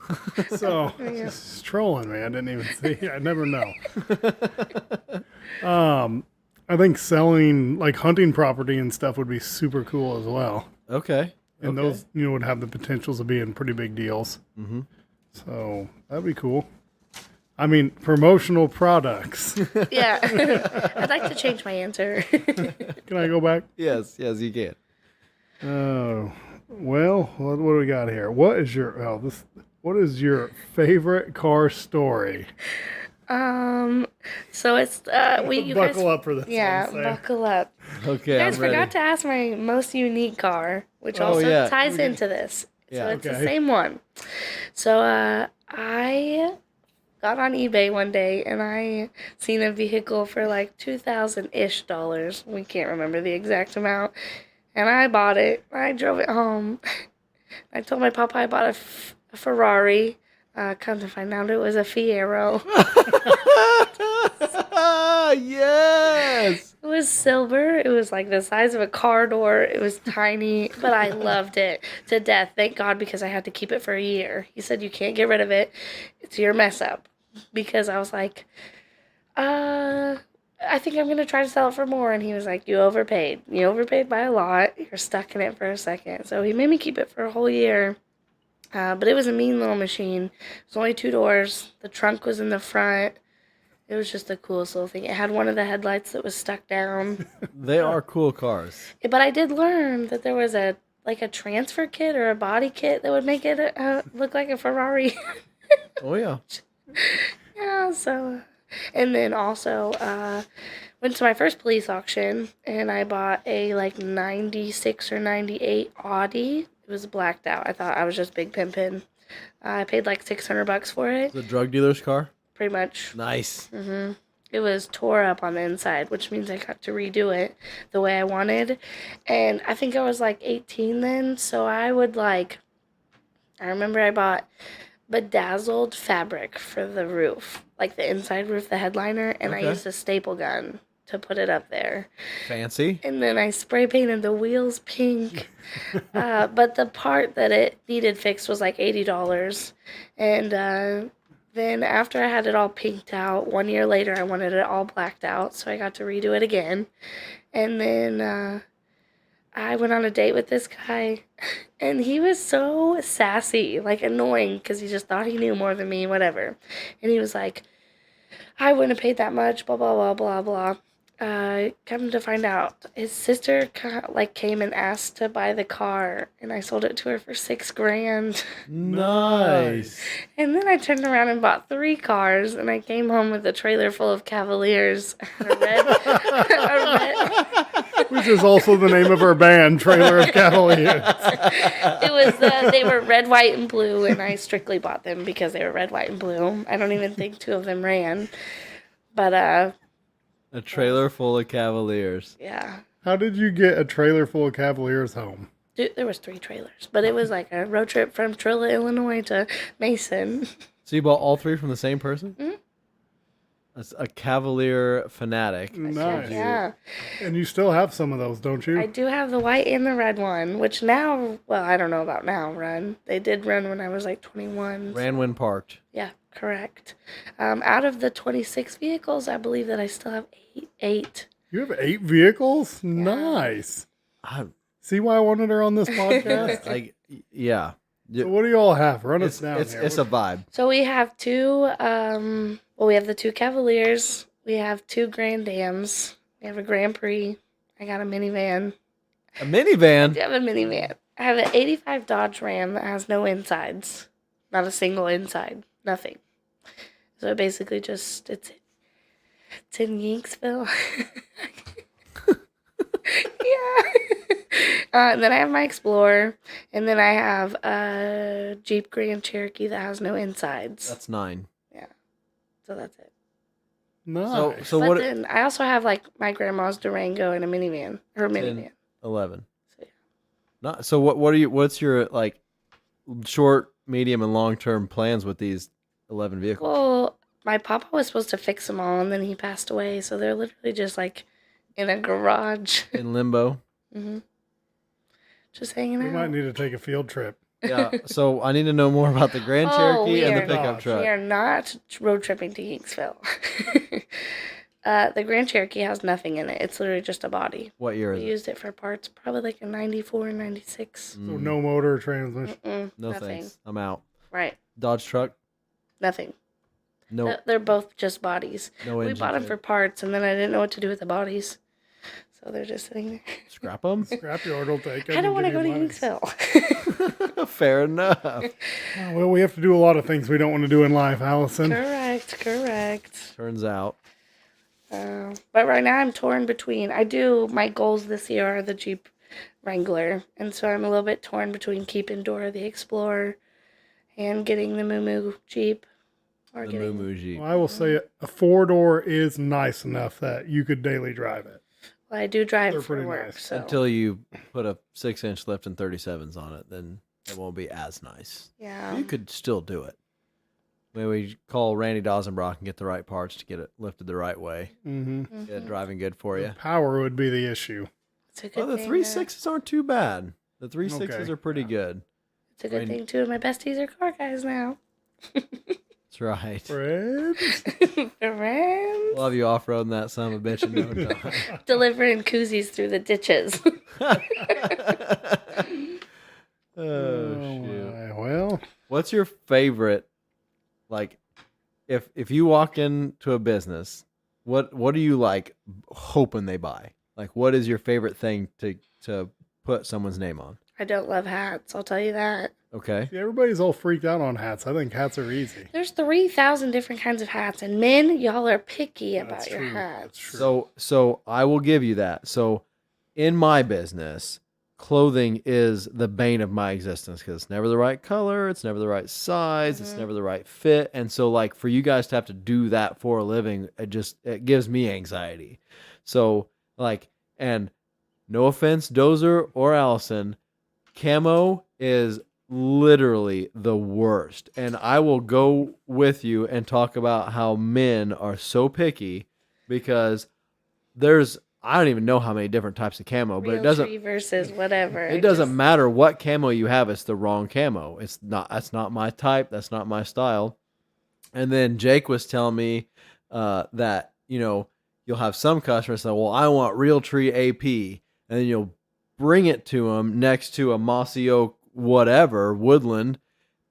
So, just trolling, man. Didn't even see. I never know. I think selling like hunting property and stuff would be super cool as well. Okay. And those, would have the potentials of being pretty big deals. Mm-hmm. So that'd be cool. I mean, promotional products. Yeah. I'd like to change my answer. Can I go back? Yes, you can. Oh, well, what do we got here? What is your favorite car story? So it's you Buckle guys, up for this. yeah, one, Sam. buckle up. Okay, You guys I'm ready. forgot to ask my most unique car, which Oh, also yeah. ties into this. Yeah, So it's the okay. same one. So I got on eBay one day and I seen a vehicle for like $2,000-ish. We can't remember the exact amount. And I bought it. I drove it home. I told my papa I bought a Ferrari. Come to find out it was a Fiero. Yes. It was silver. It was like the size of a car door. It was tiny, but I loved it to death. Thank God, because I had to keep it for a year. He said, you can't get rid of it. It's your mess up. Because I was like, I think I'm going to try to sell it for more. And he was like, you overpaid. You overpaid by a lot. You're stuck in it for a second. So he made me keep it for a whole year. But it was a mean little machine. It was only 2 doors. The trunk was in the front. It was just the coolest little thing. It had one of the headlights that was stuck down. They are cool cars. But I did learn that there was a transfer kit or a body kit that would make it look like a Ferrari. Oh, yeah. Yeah, so... And then also went to my first police auction, and I bought a 96 or 98 Audi. It was blacked out. I thought I was just big pimpin'. I paid $600 for it. The drug dealer's car? Pretty much. Nice. Mm-hmm. It was tore up on the inside, which means I got to redo it the way I wanted. And I think I was 18 then, so I would I remember I bought bedazzled fabric for the roof, the inside roof, the headliner, and I used a staple gun to put it up there. Fancy. And then I spray painted the wheels pink. But the part that it needed fixed was $80. And then after I had it all pinked out, 1 year later I wanted it all blacked out, so I got to redo it again. And then I went on a date with this guy, and he was so sassy, annoying, because he just thought he knew more than me, whatever. And he was like, I wouldn't have paid that much, blah, blah, blah, blah, blah. Come to find out, his sister came and asked to buy the car, and I sold it to her for $6,000. Nice. And then I turned around and bought 3 cars, and I came home with a trailer full of Cavaliers. We is also the name of our band, Trailer of Cavaliers. It was they were red, white, and blue, and I strictly bought them because they were red, white, and blue. I don't even think 2 of them ran, but A trailer full of Cavaliers. yeah. How did you get a trailer full of Cavaliers home? Dude, there was 3 trailers, but it was like a road trip from Trilla, Illinois to Mason. So you bought all 3 from the same person? Mm-hmm. That's a Cavalier fanatic. Nice. Yeah. And you still have some of those, don't you? I do have the white and the red one, which now, well, I don't know about now, run. They did run when I was like 21. Ran when parked. Yeah, correct. Out of the 26 vehicles, I believe that I still have 8. You have 8 vehicles? Nice. I, See why I wanted her on this podcast? yeah. So what do you all have? Run us It's, down it's, here. it's a vibe. So we have 2, we have the 2 Cavaliers. We have 2 Grand Dams. We have a Grand Prix. I got a minivan. A minivan? I have a minivan. I have an 85 Dodge Ram that has no insides. Not a single inside. Nothing. So basically it's in Yanksville. Yeah. And then I have my Explorer. And then I have a Jeep Grand Cherokee that has no insides. That's 9. So that's it. Nice. So But what? then I also have like my grandma's Durango and a minivan. Her minivan. 11. So, yeah. Not so. What's your like short, medium, and long term plans with these 11 vehicles? Well, my papa was supposed to fix them all, and then he passed away. So they're literally just like in a garage, In limbo. just hanging We out. might need to take a field trip. Yeah. So I need to know more about the Grand Cherokee we and the are pickup not. truck. We are not road tripping to Yanksville. The Grand Cherokee has nothing in it. It's literally just a body. What year We is it? used it for parts, probably like a 94, 96. So no motor or transmission. No nothing. thanks. I'm out. Right. Dodge truck. Nothing. No. They're both just bodies. No We engine. bought them for parts, and then I didn't know what to do with the bodies. So they're just sitting there. Scrap them. Scrapyard will take it. I don't want to go to Yanksville. Fair enough. Well, we have to do a lot of things we don't want to do in life, Allison. Correct. Turns out. But right now I'm torn between. My goals this year are the Jeep Wrangler, and so I'm a little bit torn between keeping Dora the Explorer and getting the Moo Jeep. Or The getting, Moo Jeep. Well, I will say a 4-door is nice enough that you could daily drive it. Well, I do drive They're for pretty work, nice. so Until you put a 6-inch lift and 37s on it, then it won't be as nice. yeah. You could still do it. Maybe we call Randy Dozenbrock and get the right parts to get it lifted the right way. Mm-hmm. Get it driving good for you. Power would be the issue. It's a good Well, the thing. 3.6s aren't too bad. The 3.6s Okay. are pretty good. It's a good thing two of my besties are car guys now. That's right. Friends? Friends. We'll have you off-roading that son of a bitch in no time. Delivering koozies through the ditches. Oh, shoot. my. Well, What's your favorite, like, if you walk into a business, what are you, like, hoping they buy? Like, what is your favorite thing to put someone's name on? I don't love hats, I'll tell you that. Okay. see, everybody's all freaked out on hats. I think hats are easy. There's 3,000 different kinds of hats, and men, y'all are picky about That's your true. hats. That's true. So I will give you that. So in my business, clothing is the bane of my existence because it's never the right color, it's never the right size, it's never the right fit. And so like for you guys to have to do that for a living, it gives me anxiety. So like, and no offense, Dozer or Allison, camo is literally the worst. And I will go with you and talk about how men are so picky because I don't even know how many different types of camo, but it doesn't Realtree versus whatever. it doesn't matter what camo you have, it's the wrong camo. That's not my type, that's not my style. And then Jake was telling me that, you'll have some customers say, well, I want Realtree AP, and then you'll bring it to them next to a mossy oak whatever, woodland,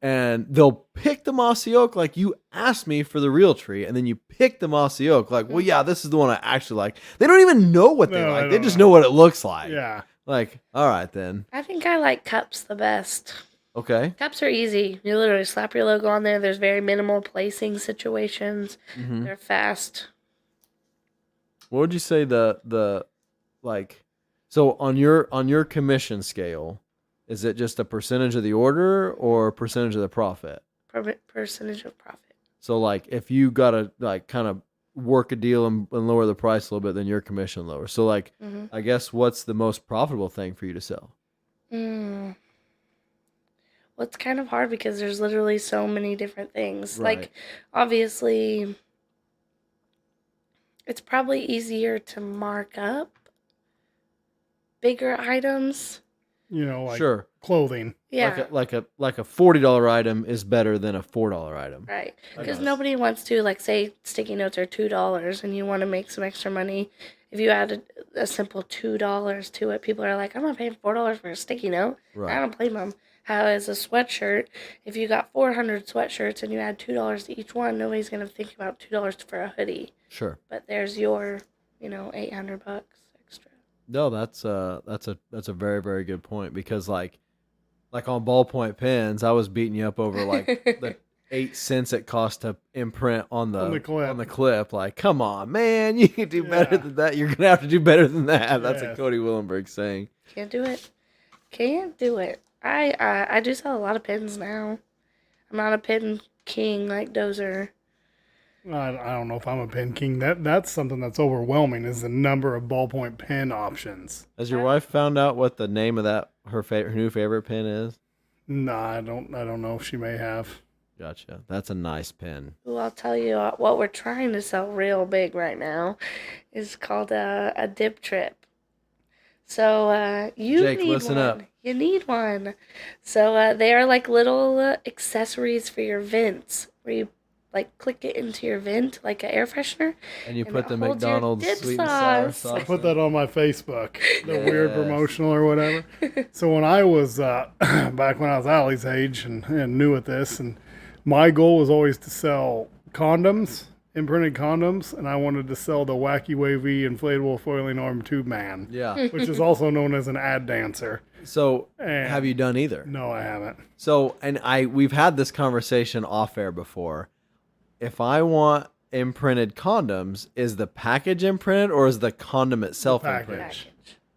and they'll pick the mossy oak like you asked me for the Realtree, and then you pick the mossy oak like, well, yeah, this is the one I actually like. They don't even know what they No, like. I They don't just know. know what it looks like. Yeah. Like, all right then. I think I like cups the best. Okay. Cups are easy. You literally slap your logo on there. There's very minimal placing situations. Mm-hmm. They're fast. What would you say the like So on your commission scale, is it just a percentage of the order or a percentage of the profit? Percentage of profit. So like if you gotta like kind of work a deal and lower the price a little bit, then your commission lower. So like I guess what's the most profitable thing for you to sell? Well, it's kind of hard because there's literally so many different things. Right. Like, obviously, it's probably easier to mark up bigger items. You know, like Sure. clothing. Yeah. Like a $40 item is better than a $4 item. Right. I Because guess. nobody wants to, like, say sticky notes are $2 and you want to make some extra money. If you add a simple $2 to it, people are like, I'm not paying $4 for a sticky note. Right. I don't blame them. How is a sweatshirt? If you got 400 sweatshirts and you add $2 to each one, nobody's going to think about $2 for a hoodie. Sure. But there's your, $800 extra. No, that's a very, very good point because like on ballpoint pens, I was beating you up over like the 8 cents it cost to imprint on the clip. Like, come on, man, you can do better than that. You're gonna have to do better than that. That's a Cody Willenberg saying. Can't do it. Can't do it. I do sell a lot of pens now. I'm not a pen king like Dozer. I don't know if I'm a pen king. That's something that's overwhelming is the number of ballpoint pen options. Has your wife found out what the name of that her new favorite pen is? No, I don't know if she may have. Gotcha. That's a nice pen. Well, I'll tell you what we're trying to sell real big right now is called a dip trip. So you Jake, need listen one. up. You need one. So they are like little accessories for your vents where you like click it into your vent like an air freshener. And you and put it the holds your McDonald's dip sweet and sour sauce. sauce. I put that on my Facebook, the weird promotional or whatever. So when I was back when I was Allie's age and new at this, and my goal was always to sell condoms, imprinted condoms, and I wanted to sell the wacky wavy inflatable foiling arm tube man. Yeah. Which is also known as an ad dancer. So And have you done either? No, I haven't. So, and we've had this conversation off air before. If I want imprinted condoms, is the package imprinted or is the condom itself imprinted?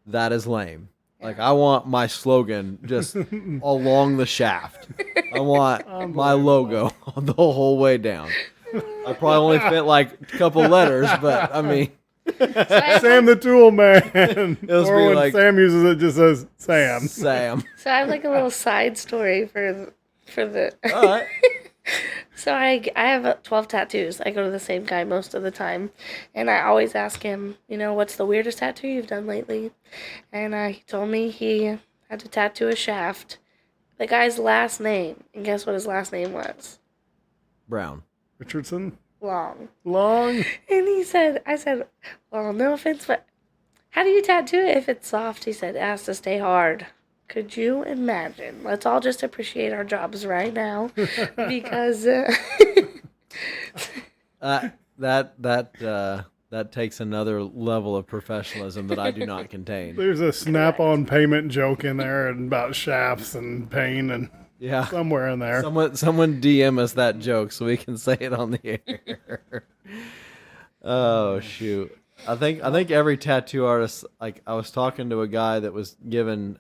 That is lame. Yeah. Like I want my slogan just along the shaft. I want my logo the whole way down. I probably only fit like a couple letters, but I mean. Sam the Tool Man. Or when like, Sam uses it, just says Sam. Sam. So I have like a little side story for the. All right. So I have 12 tattoos. I go to the same guy most of the time, and I always ask him, what's the weirdest tattoo you've done lately? And he told me he had to tattoo a shaft, the guy's last name, and guess what his last name was? Brown. Richardson. Long. And I said, well, no offense, but how do you tattoo it if it's soft? He said, it has to stay hard. Could you imagine? Let's all just appreciate our jobs right now, because that takes another level of professionalism that I do not contain. There's a snap-on payment joke in there and about shafts and pain and somewhere in there. Someone DM us that joke so we can say it on the air. Oh shoot! I think every tattoo artist, like I was talking to a guy that was given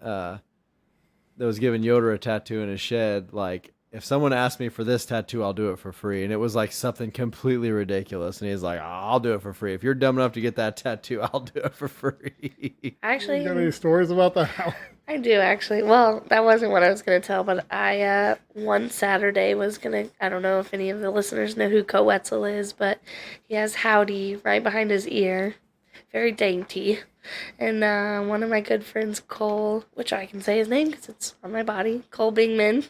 Yoder a tattoo in his shed. Like, if someone asked me for this tattoo, I'll do it for free. And it was like something completely ridiculous. And he's like, I'll do it for free. If you're dumb enough to get that tattoo, I'll do it for free. Actually, you got any stories about that? I do, actually. Well, that wasn't what I was going to tell, but I, one Saturday was going to, I don't know if any of the listeners know who Coetzel is, but he has Howdy right behind his ear. Very dainty. And one of my good friends, Cole, which I can say his name because it's on my body, Cole Bingman,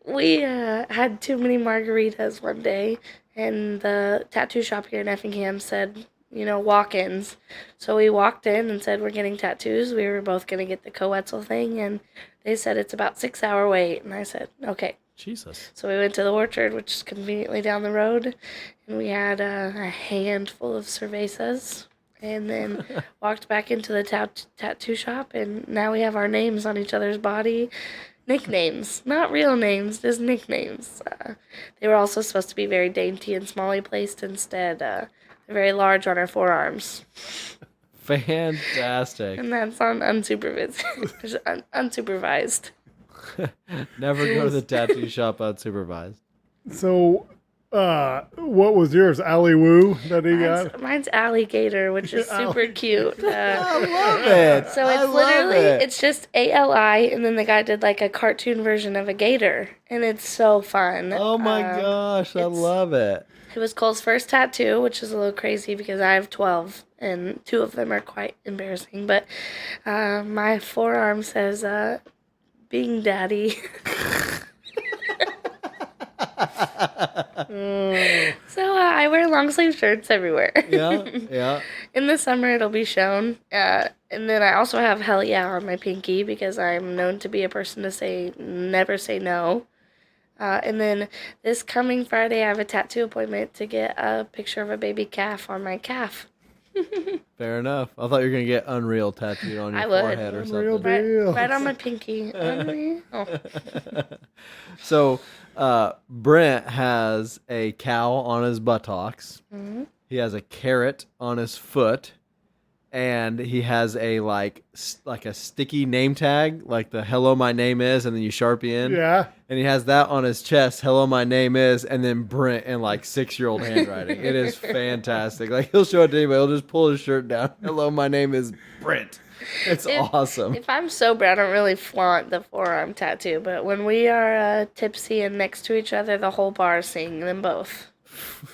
we had too many margaritas one day, and the tattoo shop here in Effingham said, walk-ins. So we walked in and said, we're getting tattoos. We were both going to get the Coetzel thing, and they said it's about 6-hour wait. And I said, okay. Jesus. So we went to the Orchard, which is conveniently down the road, and we had a handful of cervezas. And then walked back into the tattoo shop, and now we have our names on each other's body. Nicknames. Not real names, just nicknames. They were also supposed to be very dainty and smally placed. Instead, they're very large on our forearms. Fantastic. And that's on unsupervised. Unsupervised. Never go to the tattoo shop unsupervised. So, what was yours? Allie Woo that he got? Mine's alligator, which is super cute. I love it. So it's it's just ALI, and then the guy did like a cartoon version of a gator, and it's so fun. Oh my gosh, I love it. It was Cole's first tattoo, which is a little crazy because I have 12, and 2 of them are quite embarrassing. But my forearm says, "Being Daddy." So I wear long sleeve shirts everywhere. Yeah. In the summer, it'll be shown. And then I also have hell yeah on my pinky because I'm known to be a person to never say no. And then this coming Friday, I have a tattoo appointment to get a picture of a baby calf on my calf. Fair enough. I thought you were going to get Unreal tattooed on your forehead or Unreal something. deal. Right on my pinky. Unreal. So, Brent has a cow on his buttocks. Mm-hmm. He has a carrot on his foot. And he has a like a sticky name tag, like the "Hello, my name is," and then you Sharpie in. Yeah. And he has that on his chest. "Hello, my name is," and then Brent in like 6-year-old handwriting. It is fantastic. Like he'll show it to anybody. He'll just pull his shirt down. "Hello, my name is Brent." It's awesome. If I'm sober, I don't really flaunt the forearm tattoo, but when we are tipsy and next to each other, the whole bar is seeing them both.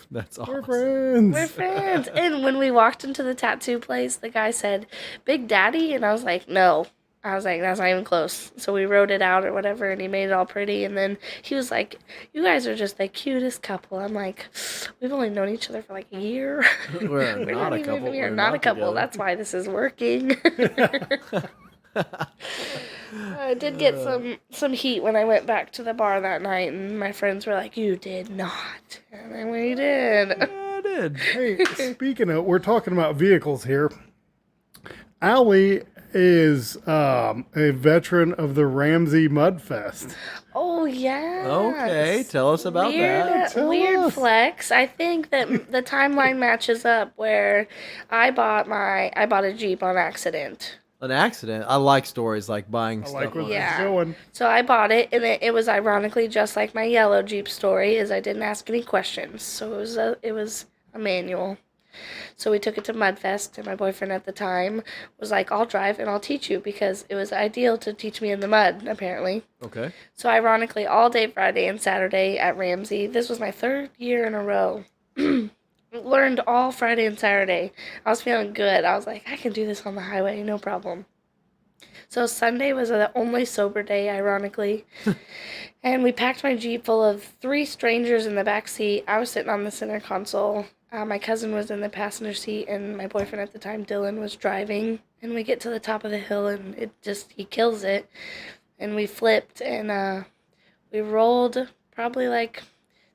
That's We're awesome. friends. We're friends. And when we walked into the tattoo place, the guy said, "Big Daddy?" And I was like, "No." I was like, "That's not even close." So we wrote it out or whatever, and he made it all pretty. And then he was like, "You guys are just the cutest couple." I'm like, "We've only known each other for like a year. We're not a even couple. We're We're not a couple. together. That's why this is working." I did get some heat when I went back to the bar that night, and my friends were like, "You did not." And then we did. Yeah, I did. Hey, speaking of, we're talking about vehicles here. Allie is a veteran of the Ramsey Mudfest. Oh, yeah. Okay, tell us about that. Tell Weird us. flex. I think that the timeline matches up where I bought a Jeep on accident. An accident. I like stories like buying I stuff. like where on- this Yeah. is going. So I bought it, and it was ironically just like my yellow Jeep story, is I didn't ask any questions. So it was a manual. So we took it to Mudfest, and my boyfriend at the time was like, "I'll drive and I'll teach you," because it was ideal to teach me in the mud, apparently. Okay. So ironically, all day Friday and Saturday at Ramsey, this was my 3rd year in a row. Learned all Friday and Saturday. I was feeling good. I was like, I can do this on the highway, no problem. So Sunday was the only sober day, ironically. And we packed my Jeep full of 3 strangers in the back seat. I was sitting on the center console. My cousin was in the passenger seat, and my boyfriend at the time, Dylan, was driving. And we get to the top of the hill, and he kills it. And we flipped, and we rolled probably like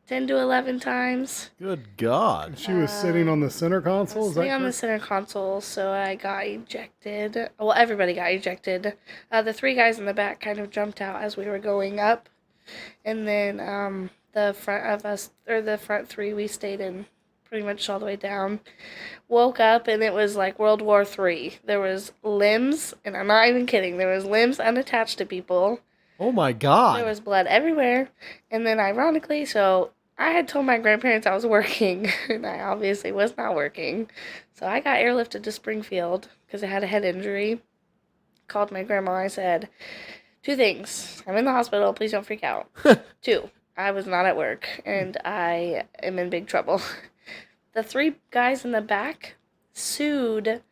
10 to 11 times. Good God. She was sitting on the center console. Is that Sitting on the correct? center console, so I got ejected. Well, everybody got ejected. The 3 guys in the back kind of jumped out as we were going up. And then the front 3, we stayed in pretty much all the way down. Woke up, and it was like World War III. There was limbs, and I'm not even kidding, there was limbs unattached to people. Oh my God. There was blood everywhere. And then ironically, so I had told my grandparents I was working, and I obviously was not working. So I got airlifted to Springfield because I had a head injury. Called my grandma. I said, 2 things. I'm in the hospital. Please don't freak out. 2, I was not at work, and I am in big trouble. The 3 guys in the back sued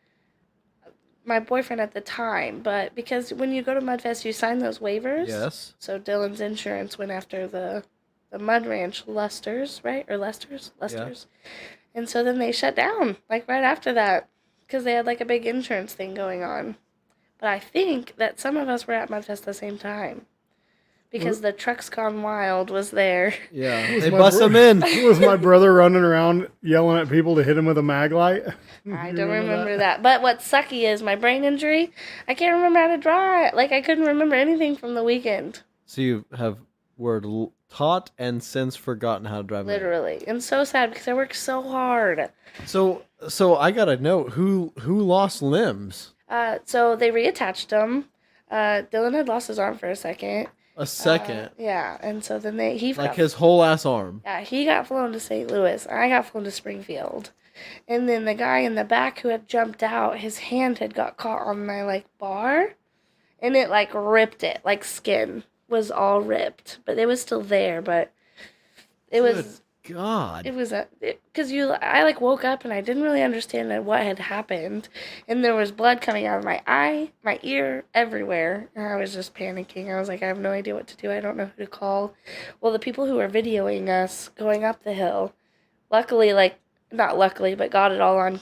my boyfriend at the time, but because when you go to Mudfest, you sign those waivers. Yes. So Dylan's insurance went after the Mud Ranch Lusters, right? Or Lesters? Lesters. And so then they shut down, like right after that, because they had like a big insurance thing going on. But I think that some of us were at Mudfest at the same time. Because the Trucks Gone Wild was there. Yeah. They my bust bro- them in. Was my brother running around yelling at people to hit him with a mag light? I don't remember that. But what's sucky is my brain injury. I can't remember how to draw it. Like, I couldn't remember anything from the weekend. So you were taught and since forgotten how to drive manual. Literally. And so sad because I worked so hard. So I gotta know who lost limbs. So they reattached him. Dylan had lost his arm for a second. A second, Yeah, and so then he like his whole ass arm. Yeah, he got flown to St. Louis. I got flown to Springfield. And then the guy in the back who had jumped out, his hand had got caught on my, like, bar. And it, like, ripped it. Like, skin was all ripped. But it was still there, but it was... God. It was because I like woke up and I didn't really understand what had happened, and there was blood coming out of my eye, my ear, everywhere, and I was just panicking. I was like, I have no idea what to do. I don't know who to call. Well, the people who were videoing us going up the hill, luckily, like not luckily, but got it all on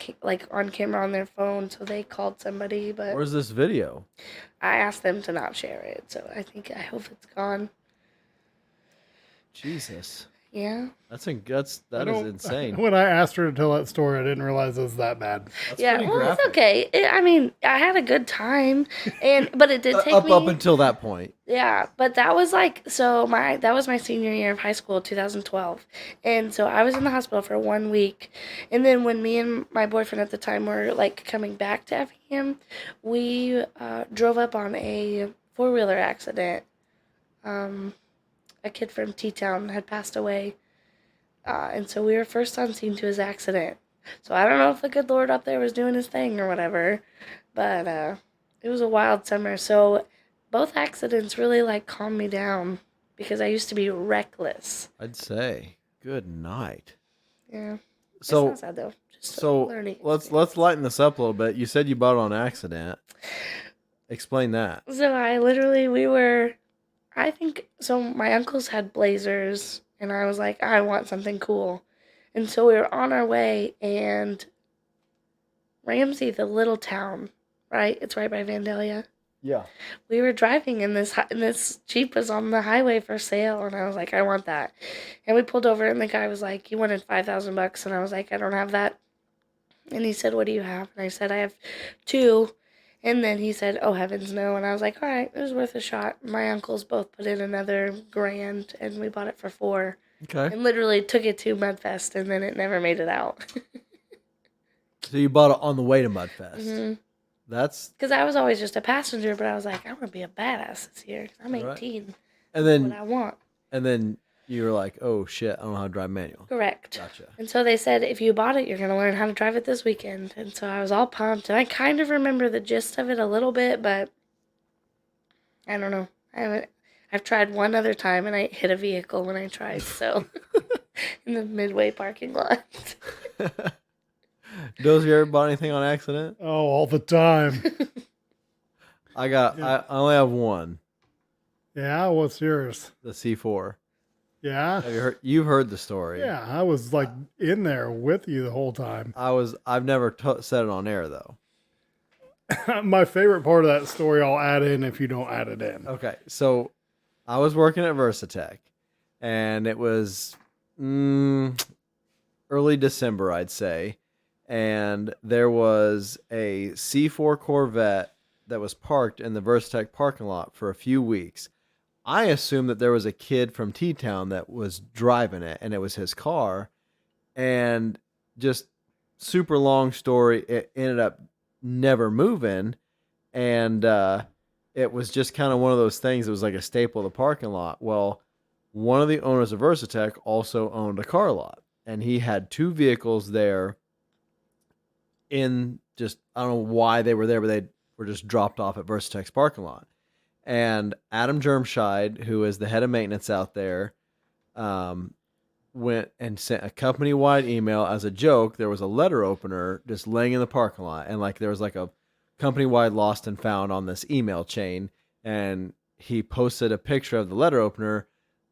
on camera on their phone, so they called somebody. But Where's this video? I asked them to not share it, so I hope it's gone. Jesus. Yeah. That is insane. When I asked her to tell that story, I didn't realize it was that bad. That's Yeah, pretty well, graphic. it's okay. I mean, I had a good time, but it did take up me until that point. Yeah, but that was like that was my senior year of high school, 2012, and so I was in the hospital for 1 week, and then when me and my boyfriend at the time were like coming back to Effingham, we drove up on a 4-wheeler accident. A kid from T-Town had passed away, and so we were first on scene to his accident. So I don't know if the good Lord up there was doing his thing or whatever, but it was a wild summer. So both accidents really like calmed me down because I used to be reckless. I'd say. Good night. Yeah. So it's not sad though. Just so learning. let's lighten this up a little bit. You said you bought it on accident. Explain that. So my uncles had Blazers, and I was like, I want something cool. And so we were on our way, and Ramsey, the little town, right? It's right by Vandalia. Yeah. We were driving, and this Jeep was on the highway for sale, and I was like, I want that. And we pulled over, and the guy was like, he wanted $5,000, and I was like, I don't have that. And he said, what do you have? And I said, I have 2. And then he said, oh, heavens no. And I was like, all right, it was worth a shot. My uncles both put in another $1,000, and we bought it for 4. Okay. And literally took it to Mudfest, and then it never made it out. So you bought it on the way to Mudfest. Mm-hmm. That's... Because I was always just a passenger, but I was like, I'm going to be a badass this year. I'm 18. Right. And then what I want. And then you were like, oh, shit, I don't know how to drive manual. Correct. Gotcha. And so they said, if you bought it, you're going to learn how to drive it this weekend. And so I was all pumped. And I kind of remember the gist of it a little bit, but I don't know. I've tried one other time, and I hit a vehicle when I tried, so in the Midway parking lot. Does you ever bought anything on accident? Oh, all the time. I only have one. Yeah, what's yours? The C4. Yeah. Have you've heard the story? Yeah, I was like in there with you the whole time. I've never said it on air though. My favorite part of that story I'll add in if you don't add it in. Okay, so I was working at Versatech, and it was early December, I'd say, and there was a C4 Corvette that was parked in the Versatech parking lot for a few weeks. I assumed that there was a kid from T-Town that was driving it, and it was his car, and just super long story, it ended up never moving, and it was just kind of one of those things. It was like a staple of the parking lot. Well, one of the owners of Versatech also owned a car lot, and he had 2 vehicles there in just, I don't know why they were there, but they were just dropped off at Versatech's parking lot. And Adam Germscheid, who is the head of maintenance out there, went and sent a company-wide email as a joke. There was a letter opener just laying in the parking lot, and like there was like a company-wide lost and found on this email chain, and he posted a picture of the letter opener,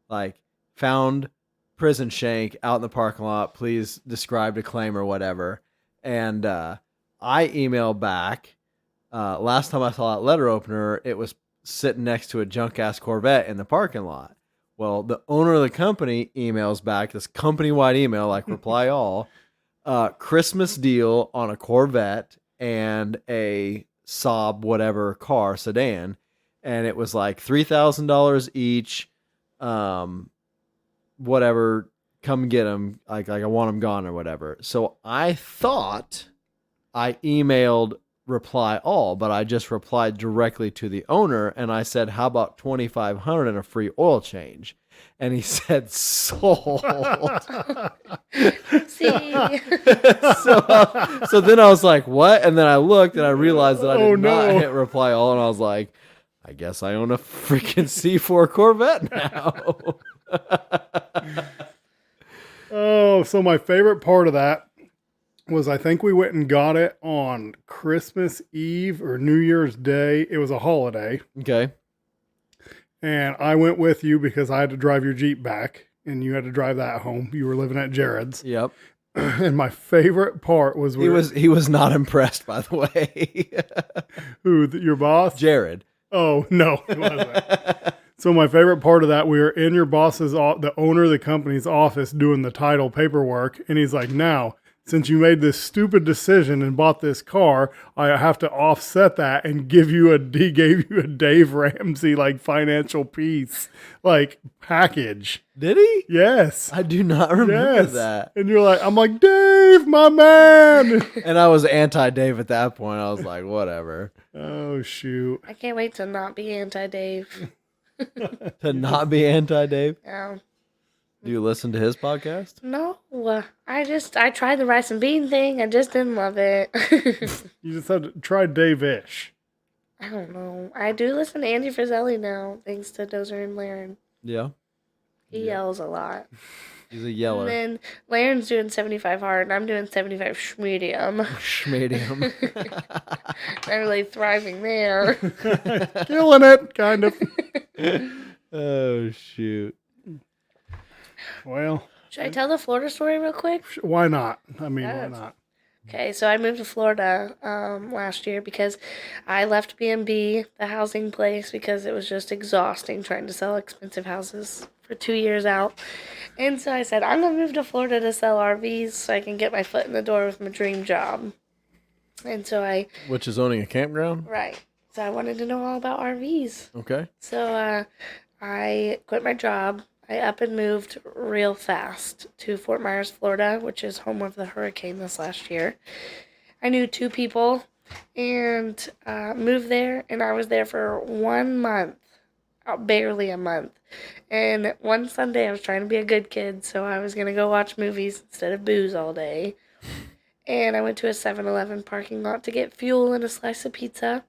like, found prison shank out in the parking lot, please describe the claim or whatever. And I emailed back, last time I saw that letter opener, it was sitting next to a junk-ass Corvette in the parking lot. Well, the owner of the company emails back, this company-wide email, like reply all, Christmas deal on a Corvette and a Saab whatever car, sedan, and it was like $3,000 each, whatever, come get him. Like I want him gone or whatever. So I thought I emailed reply all, but I just replied directly to the owner and I said, how about 2,500 and a free oil change? And he said, sold. See, So then I was like, what? And then I looked and I realized that I did not no. hit reply all. And I was like, I guess I own a freaking C4 Corvette now. Oh, so my favorite part of that was I think we went and got it on Christmas Eve or New Year's Day. It was a holiday. Okay. And I went with you because I had to drive your Jeep back and you had to drive that home. You were living at Jared's. Yep. And my favorite part was He was not impressed, by the way. your boss? Jared. Oh, no, it wasn't. So my favorite part of that, we were in your boss's, the owner of the company's office doing the title paperwork. And he's like, now, since you made this stupid decision and bought this car, I have to offset that and he gave you a Dave Ramsey, like, financial piece, like, package. Did he? Yes. I do not remember that. And you're like, I'm like, Dave, my man. And I was anti-Dave at that point. I was like, whatever. Oh, shoot. I can't wait to not be anti-Dave. To not be anti-Dave? Um, Do you listen to his podcast? no, I tried the rice and bean thing. I just didn't love it. You just had to try Dave-ish. I don't know. I do listen to Andy Frizzelli now, thanks to Dozer and Laren. Yeah. He yells a lot. He's a yeller. And then Laren's doing 75 hard, and I'm doing 75 medium. Medium. I'm really thriving there. Killing it, kind of. Oh, shoot. Well, Should I tell the Florida story real quick? why not? I mean, why Yes. not? Okay, so I moved to Florida last year because I left B&B, the housing place, because it was just exhausting trying to sell expensive houses for 2 years out. And so I said, I'm going to move to Florida to sell RVs so I can get my foot in the door with my dream job. And so Which is owning a campground? right. So I wanted to know all about RVs. Okay. So I quit my job. I up and moved real fast to Fort Myers, Florida, which is home of the hurricane this last year. I knew 2 people and moved there, and I was there for 1 month, barely a month. And one Sunday I was trying to be a good kid, so I was going to go watch movies instead of booze all day. And I went to a 7-Eleven parking lot to get fuel and a slice of pizza.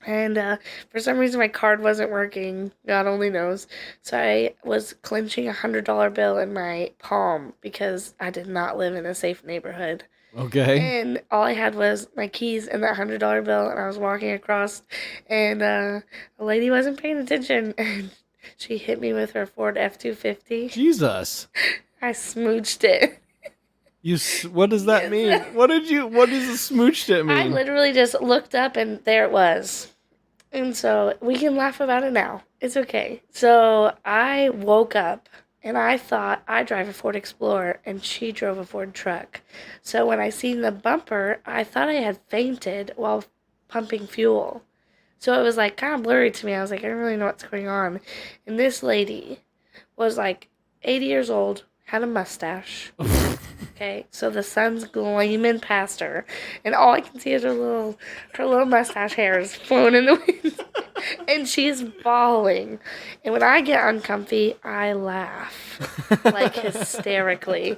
And for some reason, my card wasn't working. God only knows. So I was clenching $100 bill in my palm because I did not live in a safe neighborhood. Okay. And all I had was my keys and that $100 bill. And I was walking across, and a lady wasn't paying attention. And she hit me with her Ford F-250. Jesus. I smooched it. What does that mean? What does the smooched it mean? I literally just looked up, and there it was. And so we can laugh about it now. It's okay. So I woke up, and I thought I drive a Ford Explorer, and she drove a Ford truck. So when I seen the bumper, I thought I had fainted while pumping fuel. So it was like kind of blurry to me. I was like, I don't really know what's going on. And this lady was like 80 years old, had a mustache. Okay, so the sun's gleaming past her, and all I can see is her little mustache hairs flowing in the wind, and she's bawling. And when I get uncomfy, I laugh, like hysterically.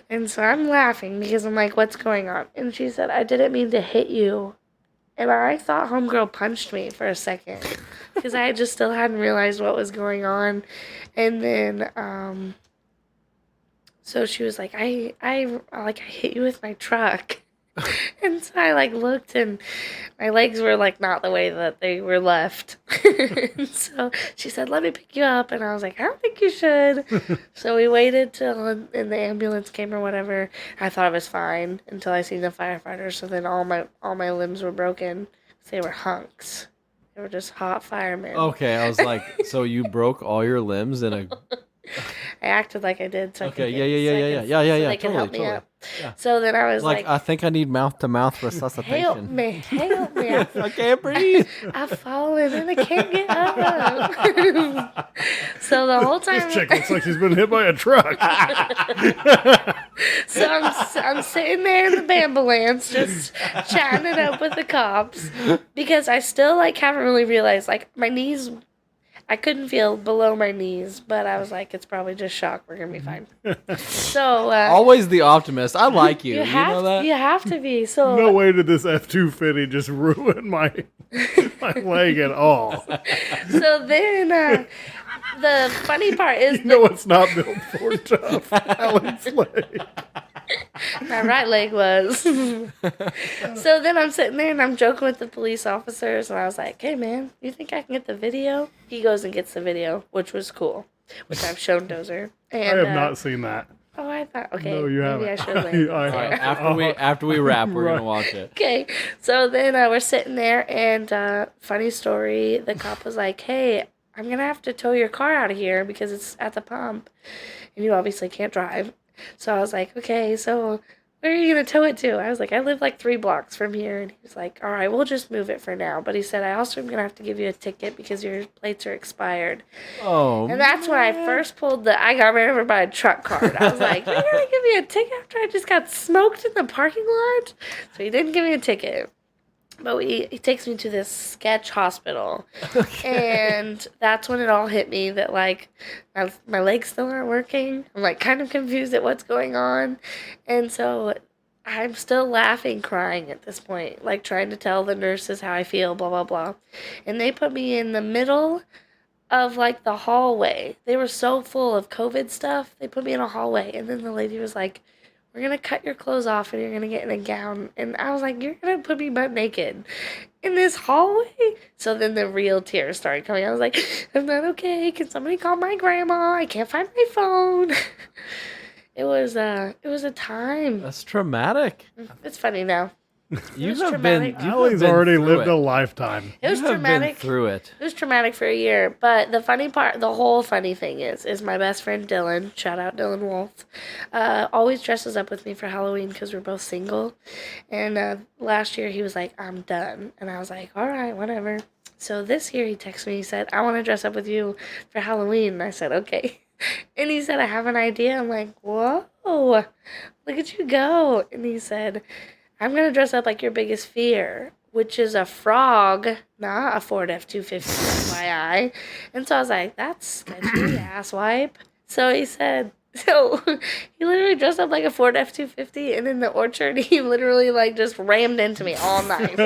And so I'm laughing because I'm like, what's going on? And she said, I didn't mean to hit you. And I thought homegirl punched me for a second because I just still hadn't realized what was going on. And then, so she was like, I hit you with my truck. And so I looked, and my legs were not the way that they were left. And so she said, let me pick you up. And I was like, I don't think you should. So we waited till and the ambulance came or whatever. I thought it was fine until I seen the firefighters. So then all my limbs were broken. They were hunks. They were just hot firemen. Okay, I was like, so you broke all your limbs in a I acted like I did. So Okay, I could yeah, get yeah, yeah, seconds yeah, yeah, so yeah, they could help totally, me up. yeah. So then I was Like, I think I need mouth-to-mouth help resuscitation. me, help me. I can't breathe. I've fallen and I can't get up. So the whole time, This chick looks like she's been hit by a truck. so I'm sitting there in the ambulance just chatting it up with the cops because I still like haven't really realized like my knees. I couldn't feel below my knees, but I was like, it's probably just shock. We're gonna be fine. So Always the optimist. I like you. you You have know that? you have to be. So No way did this F-250 just ruin my leg at all. so then the funny part is You know it's not built for tough. Alan's leg. my right leg was. So then I'm sitting there and I'm joking with the police officers and I was like, hey man, you think I can get the video? He goes and gets the video, which was cool, which I've shown Dozer. And, I have not seen that. Oh, I thought, okay, No, you maybe haven't. I should later. I All right, have. after we wrap, we're Right. gonna watch it. Okay, so then we're sitting there and funny story, the cop was like, hey, I'm going to have to tow your car out of here because it's at the pump and you obviously can't drive. So I was like, okay, so where are you going to tow it to? I was like, I live like 3 blocks from here. And he was like, all right, we'll just move it for now. But he said, I also am going to have to give you a ticket because your plates are expired. Oh, And that's when I first pulled I got ran over by a truck cart. I was like, you're going to give me a ticket after I just got smoked in the parking lot? So he didn't give me a ticket. But he takes me to this sketch hospital. And that's when it all hit me that, like, my legs still aren't working. I'm, like, kind of confused at what's going on. And so I'm still laughing, crying at this point, like, trying to tell the nurses how I feel, blah, blah, blah. And they put me in the middle of, like, the hallway. They were so full of COVID stuff. They put me in a hallway. And then the lady was like, we're going to cut your clothes off and you're going to get in a gown. And I was like, you're going to put me butt naked in this hallway? So then the real tears started coming. I was like, I'm not okay. Can somebody call my grandma? I can't find my phone. It was a time. that's traumatic. It's funny now. You was have been. traumatic. You have Allie's been already through lived it. a lifetime. It was You have traumatic. been through it. It was traumatic for a year, but the funny part, the whole funny thing is my best friend Dylan, shout out Dylan Wolf, always dresses up with me for Halloween because we're both single. And last year he was like, I'm done. And I was like, all right, whatever. So this year he texted me, he said, I want to dress up with you for Halloween. And I said, okay. And he said, I have an idea. I'm like, whoa, look at you go. And he said, I'm going to dress up like your biggest fear, which is a frog, not a Ford F-250, FYI. And so I was like, that's really asswipe. So he said, so he literally dressed up like a Ford F-250, and in the orchard, he literally, like, just rammed into me all night.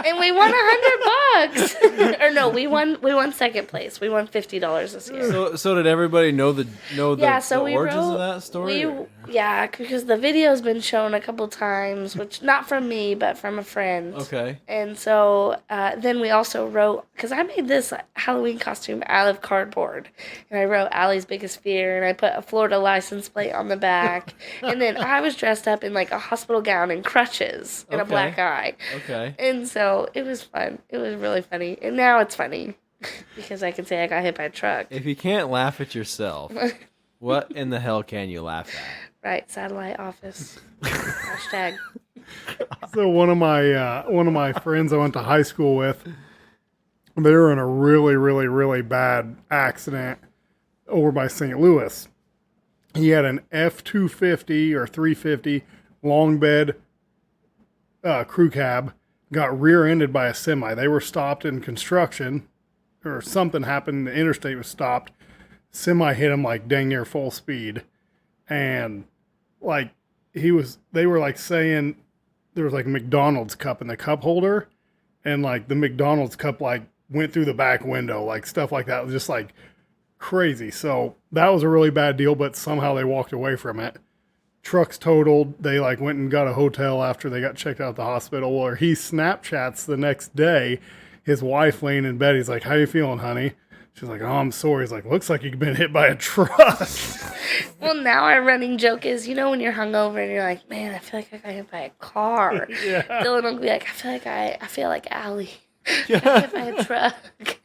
And we won $100. Or no, we won second place. We won $50 this year. So did everybody know the Yeah, so the we origins wrote, of that story? yeah, because the video's been shown a couple times, which not from me, but from a friend. Okay. And so then we also wrote, because I made this Halloween costume out of cardboard, and I wrote Allie's biggest fear, and I put a Florida license plate on the back, and then I was dressed up in like a hospital gown and crutches and a Okay. black eye. Okay. And so it was fun. It was really funny. And now it's funny because I can say I got hit by a truck. If you can't laugh at yourself, what in the hell can you laugh at? Right, satellite office. Hashtag. So one of my friends I went to high school with, they were in a really, really, really bad accident over by St. Louis. He had an F-250 or 350 long bed crew cab, got rear-ended by a semi. They were stopped in construction, or something happened. The interstate was stopped. Semi hit him like dang near full speed, and like they were like saying there was like a McDonald's cup in the cup holder, and like the McDonald's cup like went through the back window, like stuff like that. It was just like crazy. So that was a really bad deal, but somehow they walked away from it. Trucks totaled. They like went and got a hotel after they got checked out at the hospital. Where he Snapchats the next day, his wife laying in bed. He's like, "How you feeling, honey?" She's like, "Oh, I'm sore." He's like, "Looks like you've been hit by a truck." Well, now our running joke is, when you're hungover and you're like, man, I feel like I got hit by a car. Yeah. Dylan will be like, I feel like Allie. I got hit by a truck.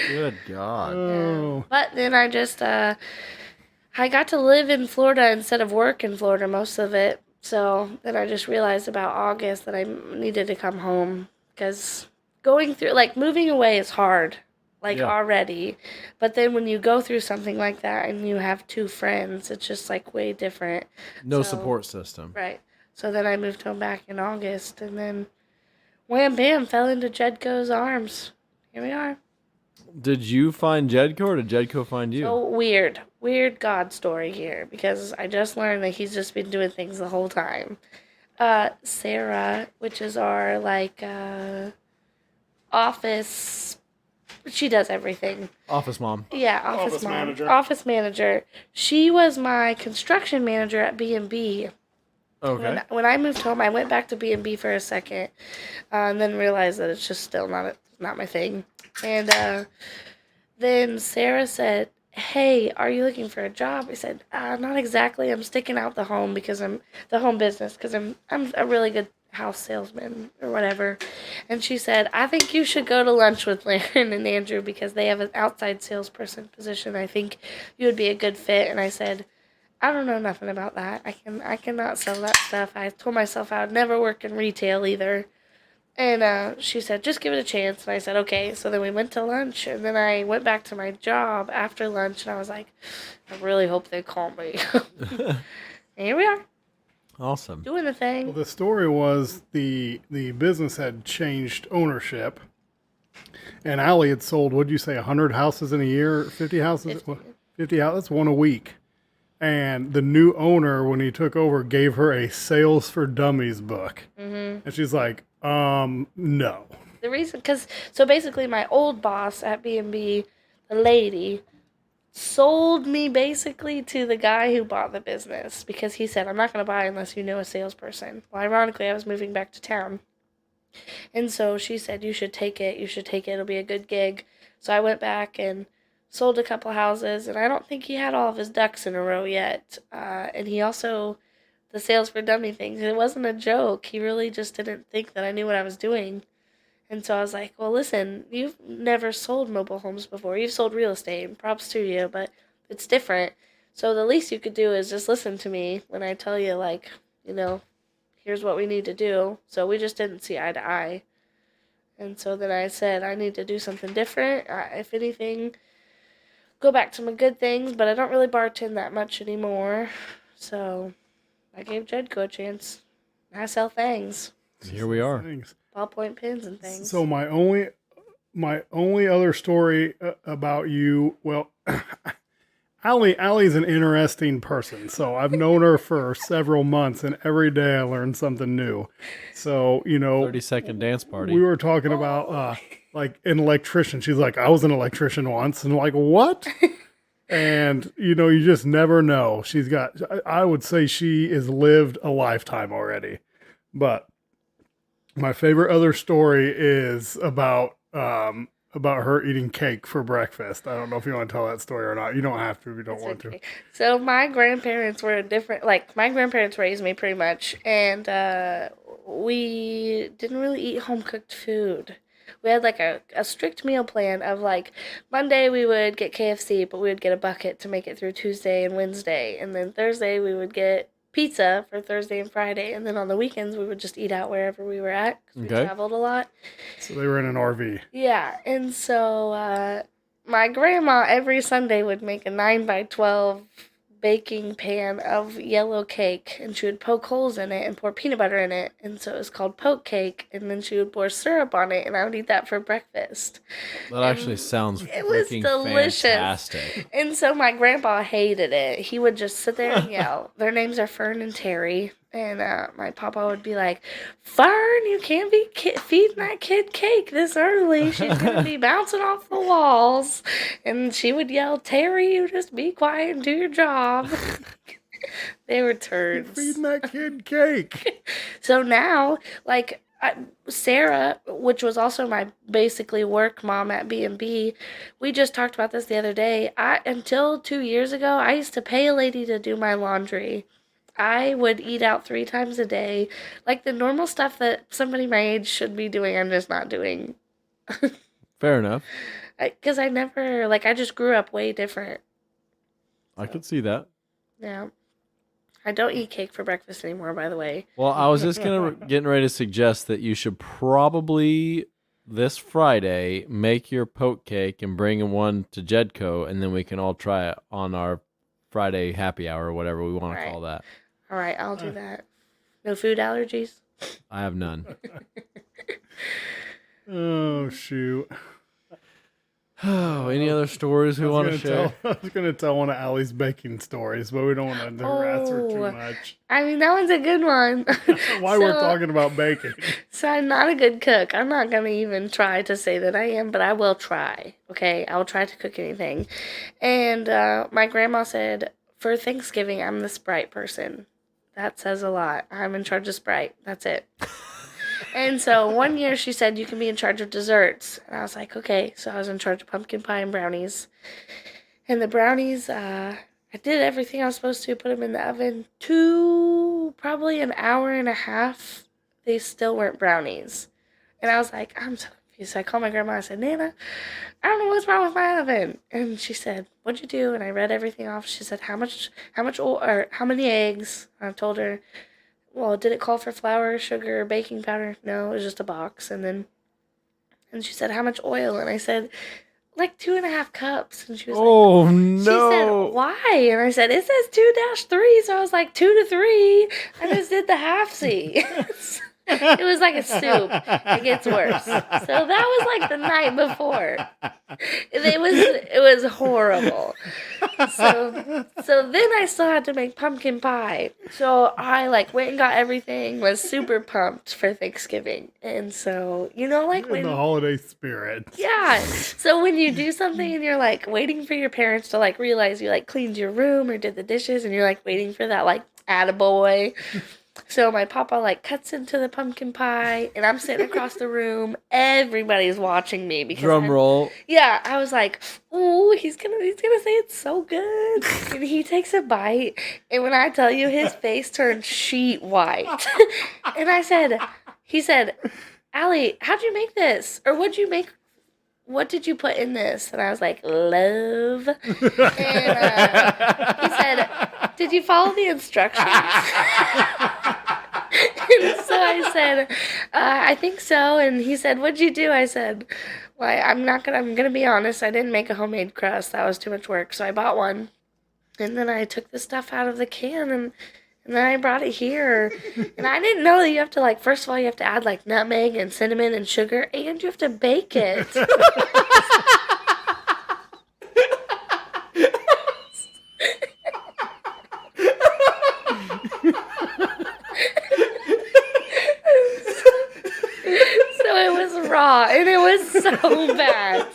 Good God. Oh, But then I just I got to live in Florida instead of work in Florida most of it. So then I just realized about August that I needed to come home because going through like moving away is hard, like Yeah. already. But then when you go through something like that and you have two friends, it's just like way different. No So- support system. Right. So then I moved home back in August and then wham bam fell into Jedco's arms. Here we are. Did you find Jedco or did Jedco find you? So weird God story here because I just learned that he's just been doing things the whole time. Sarah, which is our like office, she does everything. Office mom. Yeah, office Office mom, manager. office manager. She was my construction manager at B&B. Okay. When I moved home, I went back to B&B for a second, and then realized that it's just still not my thing. And then Sarah said, "Hey, are you looking for a job?" I said, "Not exactly. I'm sticking out the home because I'm the home business because I'm a really good house salesman or whatever." And she said, "I think you should go to lunch with Laren and Andrew because they have an outside salesperson position. I think you would be a good fit." And I said, "I don't know nothing about that. I cannot sell that stuff. I told myself I would never work in retail either." And she said, "Just give it a chance." And I said, "Okay." So then we went to lunch, and then I went back to my job after lunch, and I was like, "I really hope they call me." And here we are, Awesome. doing the thing. well, the story was the business had changed ownership, and Allie had sold. What'd you say? 100 houses in a year? 50 houses? 50 houses. That's one a week. And the new owner, when he took over, gave her a Sales for Dummies book, and she's like, no. The reason, so basically my old boss at B&B, the lady, sold me basically to the guy who bought the business because he said, "I'm not going to buy unless you know a salesperson." Well, ironically, I was moving back to town. And so she said, "You should take it. You should take it. It'll be a good gig." So I went back and sold a couple houses, and I don't think he had all of his ducks in a row yet. And he also, the sales for dummy things, it wasn't a joke. He really just didn't think that I knew what I was doing. And so I was like, "Well, listen, you've never sold mobile homes before. You've sold real estate, and props to you, but it's different. So the least you could do is just listen to me when I tell you, like, here's what we need to do." So we just didn't see eye to eye. And so then I said, "I need to do something different. If anything, go back to my good things, but I don't really bartend that much anymore." So I gave Jedco a chance. I sell things, Here we are. Thanks. ballpoint pens and things. So my only other story about you, well, Allie's an interesting person. So I've known her for several months, and every day I learn something new. So 30-second dance party. we were talking about like an electrician. She's like, "I was an electrician once," and I'm like, "What?" And you just never know. She's got. I would say she has lived a lifetime already. But my favorite other story is about her eating cake for breakfast. I don't know if you want to tell that story or not. You don't have to if you don't want to. Okay. So my grandparents were different. Like my grandparents raised me pretty much, and we didn't really eat home cooked food. We had like a strict meal plan of like Monday we would get KFC, but we would get a bucket to make it through Tuesday and Wednesday, and then Thursday we would get pizza for Thursday and Friday, and then on the weekends we would just eat out wherever we were at because we Okay. traveled a lot. So they were in an RV. Yeah, and so my grandma every Sunday would make a 9 by 12 baking pan of yellow cake, and she would poke holes in it and pour peanut butter in it, and so it was called poke cake, and then she would pour syrup on it, and I would eat that for breakfast. That actually sounds It was freaking delicious. fantastic. And so my grandpa hated it. He would just sit there and yell. Their names are Fern and Terry. And my papa would be like, "Fern, you can't be feeding that kid cake this early. She's going to be bouncing off the walls." And she would yell, "Terry, you just be quiet and do your job." They were turds. Feeding that kid cake. So now, like, Sarah, which was also my basically work mom at B&B, we just talked about this the other day. Until 2 years ago, I used to pay a lady to do my laundry. I would eat out 3 times a day. Like the normal stuff that somebody my age should be doing, I'm just not doing. Fair enough. Because I never, like, I just grew up way different. I could see that. Yeah. I don't eat cake for breakfast anymore, by the way. Well, I was just getting ready to suggest that you should probably this Friday make your poke cake and bring one to Jedco, and then we can all try it on our Friday happy hour or whatever we want to call that. All right, I'll do that. No food allergies? I have none. Oh, shoot. Oh, any other stories we want to share? I was going to tell one of Allie's baking stories, but we don't want to harass her too much. I mean, that one's a good one. Why we're talking about baking. So I'm not a good cook. I'm not going to even try to say that I am, but I will try. Okay? I will try to cook anything. And my grandma said, for Thanksgiving, I'm the Sprite person. That says a lot. I'm in charge of Sprite. That's it. And so one year she said, you can be in charge of desserts. And I was like, okay. So I was in charge of pumpkin pie and brownies. And the brownies, I did everything I was supposed to, put them in the oven. Probably an hour and a half, they still weren't brownies. And I was like, I'm so confused. So I called my grandma. I said, Nana, I don't know what's wrong with my oven. And she said, what'd you do? And I read everything off. She said, how oil, or how many eggs? I told her, well, did it call for flour, sugar, baking powder? No, it was just a box. And she said, how much oil? And I said, like 2.5 cups. And she was oh, like, no. She said, why? And I said, it says 2-3. So I was like, 2 to 3. I just did the half-C. It was like a soup. It gets worse. So that was like the night before. It was horrible. So then I still had to make pumpkin pie. So I like went and got everything, was super pumped for Thanksgiving. And so, like when in the holiday spirit. Yeah. So when you do something and you're like waiting for your parents to like realize you like cleaned your room or did the dishes and you're like waiting for that like attaboy. So my papa like cuts into the pumpkin pie and I'm sitting across the room. Everybody's watching me because drum roll. Yeah, I was like, "Ooh, he's gonna say it's so good." And he takes a bite, and when I tell you, his face turned sheet white. And he said, "Allie, how'd you make this? Or what'd you make? What did you put in this?" And I was like, "Love." And he said, "Did you follow the instructions?" And so I said, "I think so." And he said, "What'd you do?" I said, "Well, I'm gonna be honest. I didn't make a homemade crust. That was too much work. So I bought one. And then I took the stuff out of the can and then I brought it here. And I didn't know that you have to like, first of all, you have to add like nutmeg and cinnamon and sugar and you have to bake it." So it was raw and it was so bad.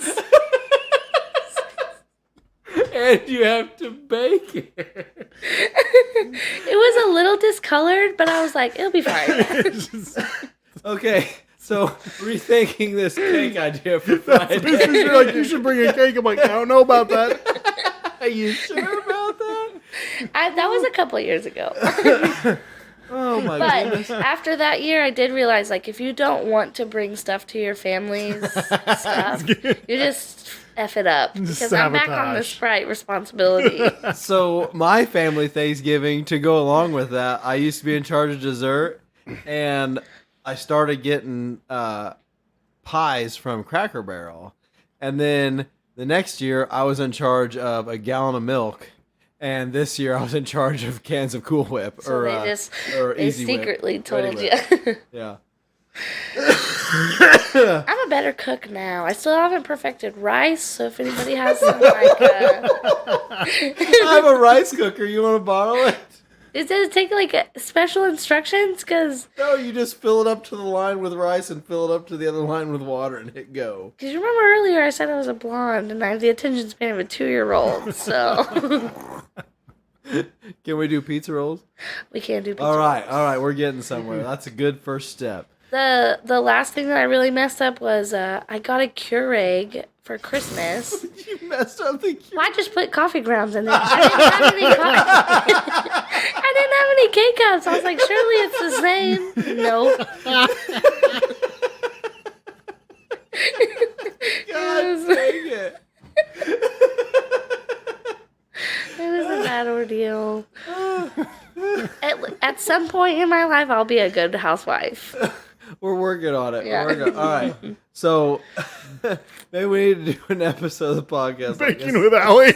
And you have to bake it. It was a little discolored, but I was like, it'll be fine. Okay, so rethinking this cake idea for Friday. You're like, you should bring a cake. I'm like, I don't know about that. Are you sure about that? That was a couple of years ago. Oh my But goodness. after that year, I did realize, like, if you don't want to bring stuff to your family's stuff, you just F it up. Because I'm back on the sabotage. Sprite responsibility. So my family Thanksgiving, to go along with that, I used to be in charge of dessert, and I started getting pies from Cracker Barrel. And then the next year, I was in charge of a gallon of milk. And this year, I was in charge of cans of Cool Whip. So they Easy Whip, secretly Ready told Whip. you. Yeah. I'm a better cook now. I still haven't perfected rice, so if anybody has some, like, I have a rice cooker. You want to borrow it? does it take, like, special instructions? Because No, you just fill it up to the line with rice and fill it up to the other line with water and hit go. you remember earlier I said I was a blonde, and I have the attention span of a 2-year-old, so Can we do pizza rolls? we can't do pizza. All right, we're getting somewhere. That's a good first step. The last thing that I really messed up was I got a Keurig for Christmas. You messed up the cure. Well, I just put coffee grounds in there. I didn't have any I didn't have any K-Cups. I was like, surely it's the same. Nope. God dang some point in my life, I'll be a good housewife. We're working on it. Yeah. All right. So maybe we need to do an episode of the podcast. Baking with Allie.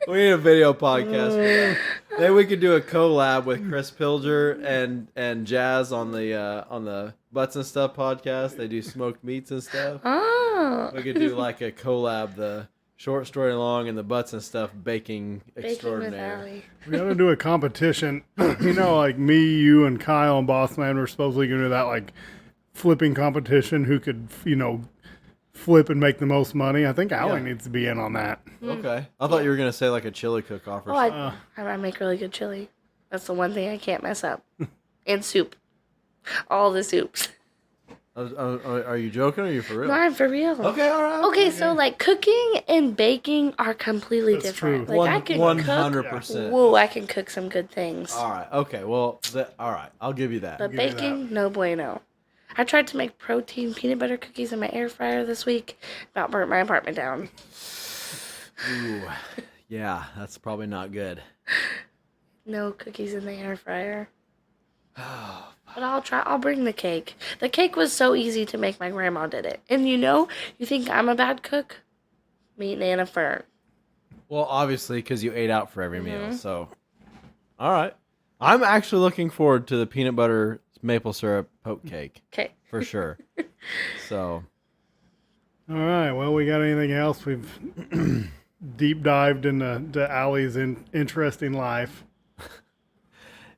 We need a video podcast. Maybe we could do a collab with Chris Pilger and Jazz on the Butts and Stuff podcast. They do smoked meats and stuff. Oh. We could do like a collab, the short story long and the Butts and Stuff baking Baking with extraordinaire. Allie. We gotta do a competition. You know, like me, you, and Kyle and Boss Man were supposedly gonna do that like flipping competition. Who could, flip and make the most money? I think Allie needs to be in on that. Okay. I thought you were gonna say like a chili cook-off or Oh, something. I make really good chili. That's the one thing I can't mess up. And soup. All the soups. Are you joking or are you for real? No, I'm for real. Okay, all right. Okay, so like cooking and baking are completely That's different. true. Like I can 100%. cook. Whoa, I can cook some good things. All right. Okay. Well, all right. I'll give you that. But baking, no bueno. I tried to make protein peanut butter cookies in my air fryer this week. About burnt my apartment down. Ooh. Yeah, that's probably not good. No cookies in the air fryer. But I'll try. I'll bring the cake. The cake was so easy to make. My grandma did it. And you think I'm a bad cook? Meet Nana Fern. Well, obviously, because you ate out for every meal. So, all right. I'm actually looking forward to the peanut butter maple syrup poke cake Okay. for sure. So, All right. Well, we got anything else? We've deep dived into Allie's interesting life.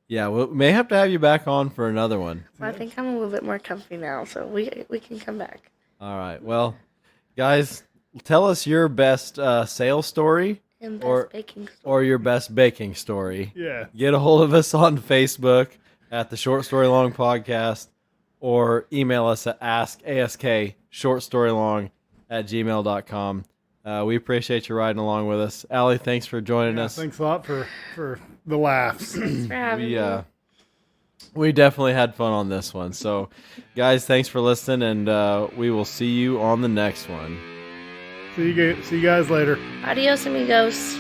yeah, we may have to have you back on for another one. Well, I think I'm a little bit more comfy now, so we can come back. All right. Well, guys, tell us your best sales story And Or- best baking story. or your best baking story. Yeah. Get a hold of us on Facebook at the Short Story Long Podcast or email us at askshortstorylong@gmail.com. We appreciate you riding along with us. Allie, thanks for joining us. Thanks a lot for the laughs. Thanks for having me. We definitely had fun on this one. So, guys, thanks for listening, and we will see you on the next one. See you guys later. Adios, amigos.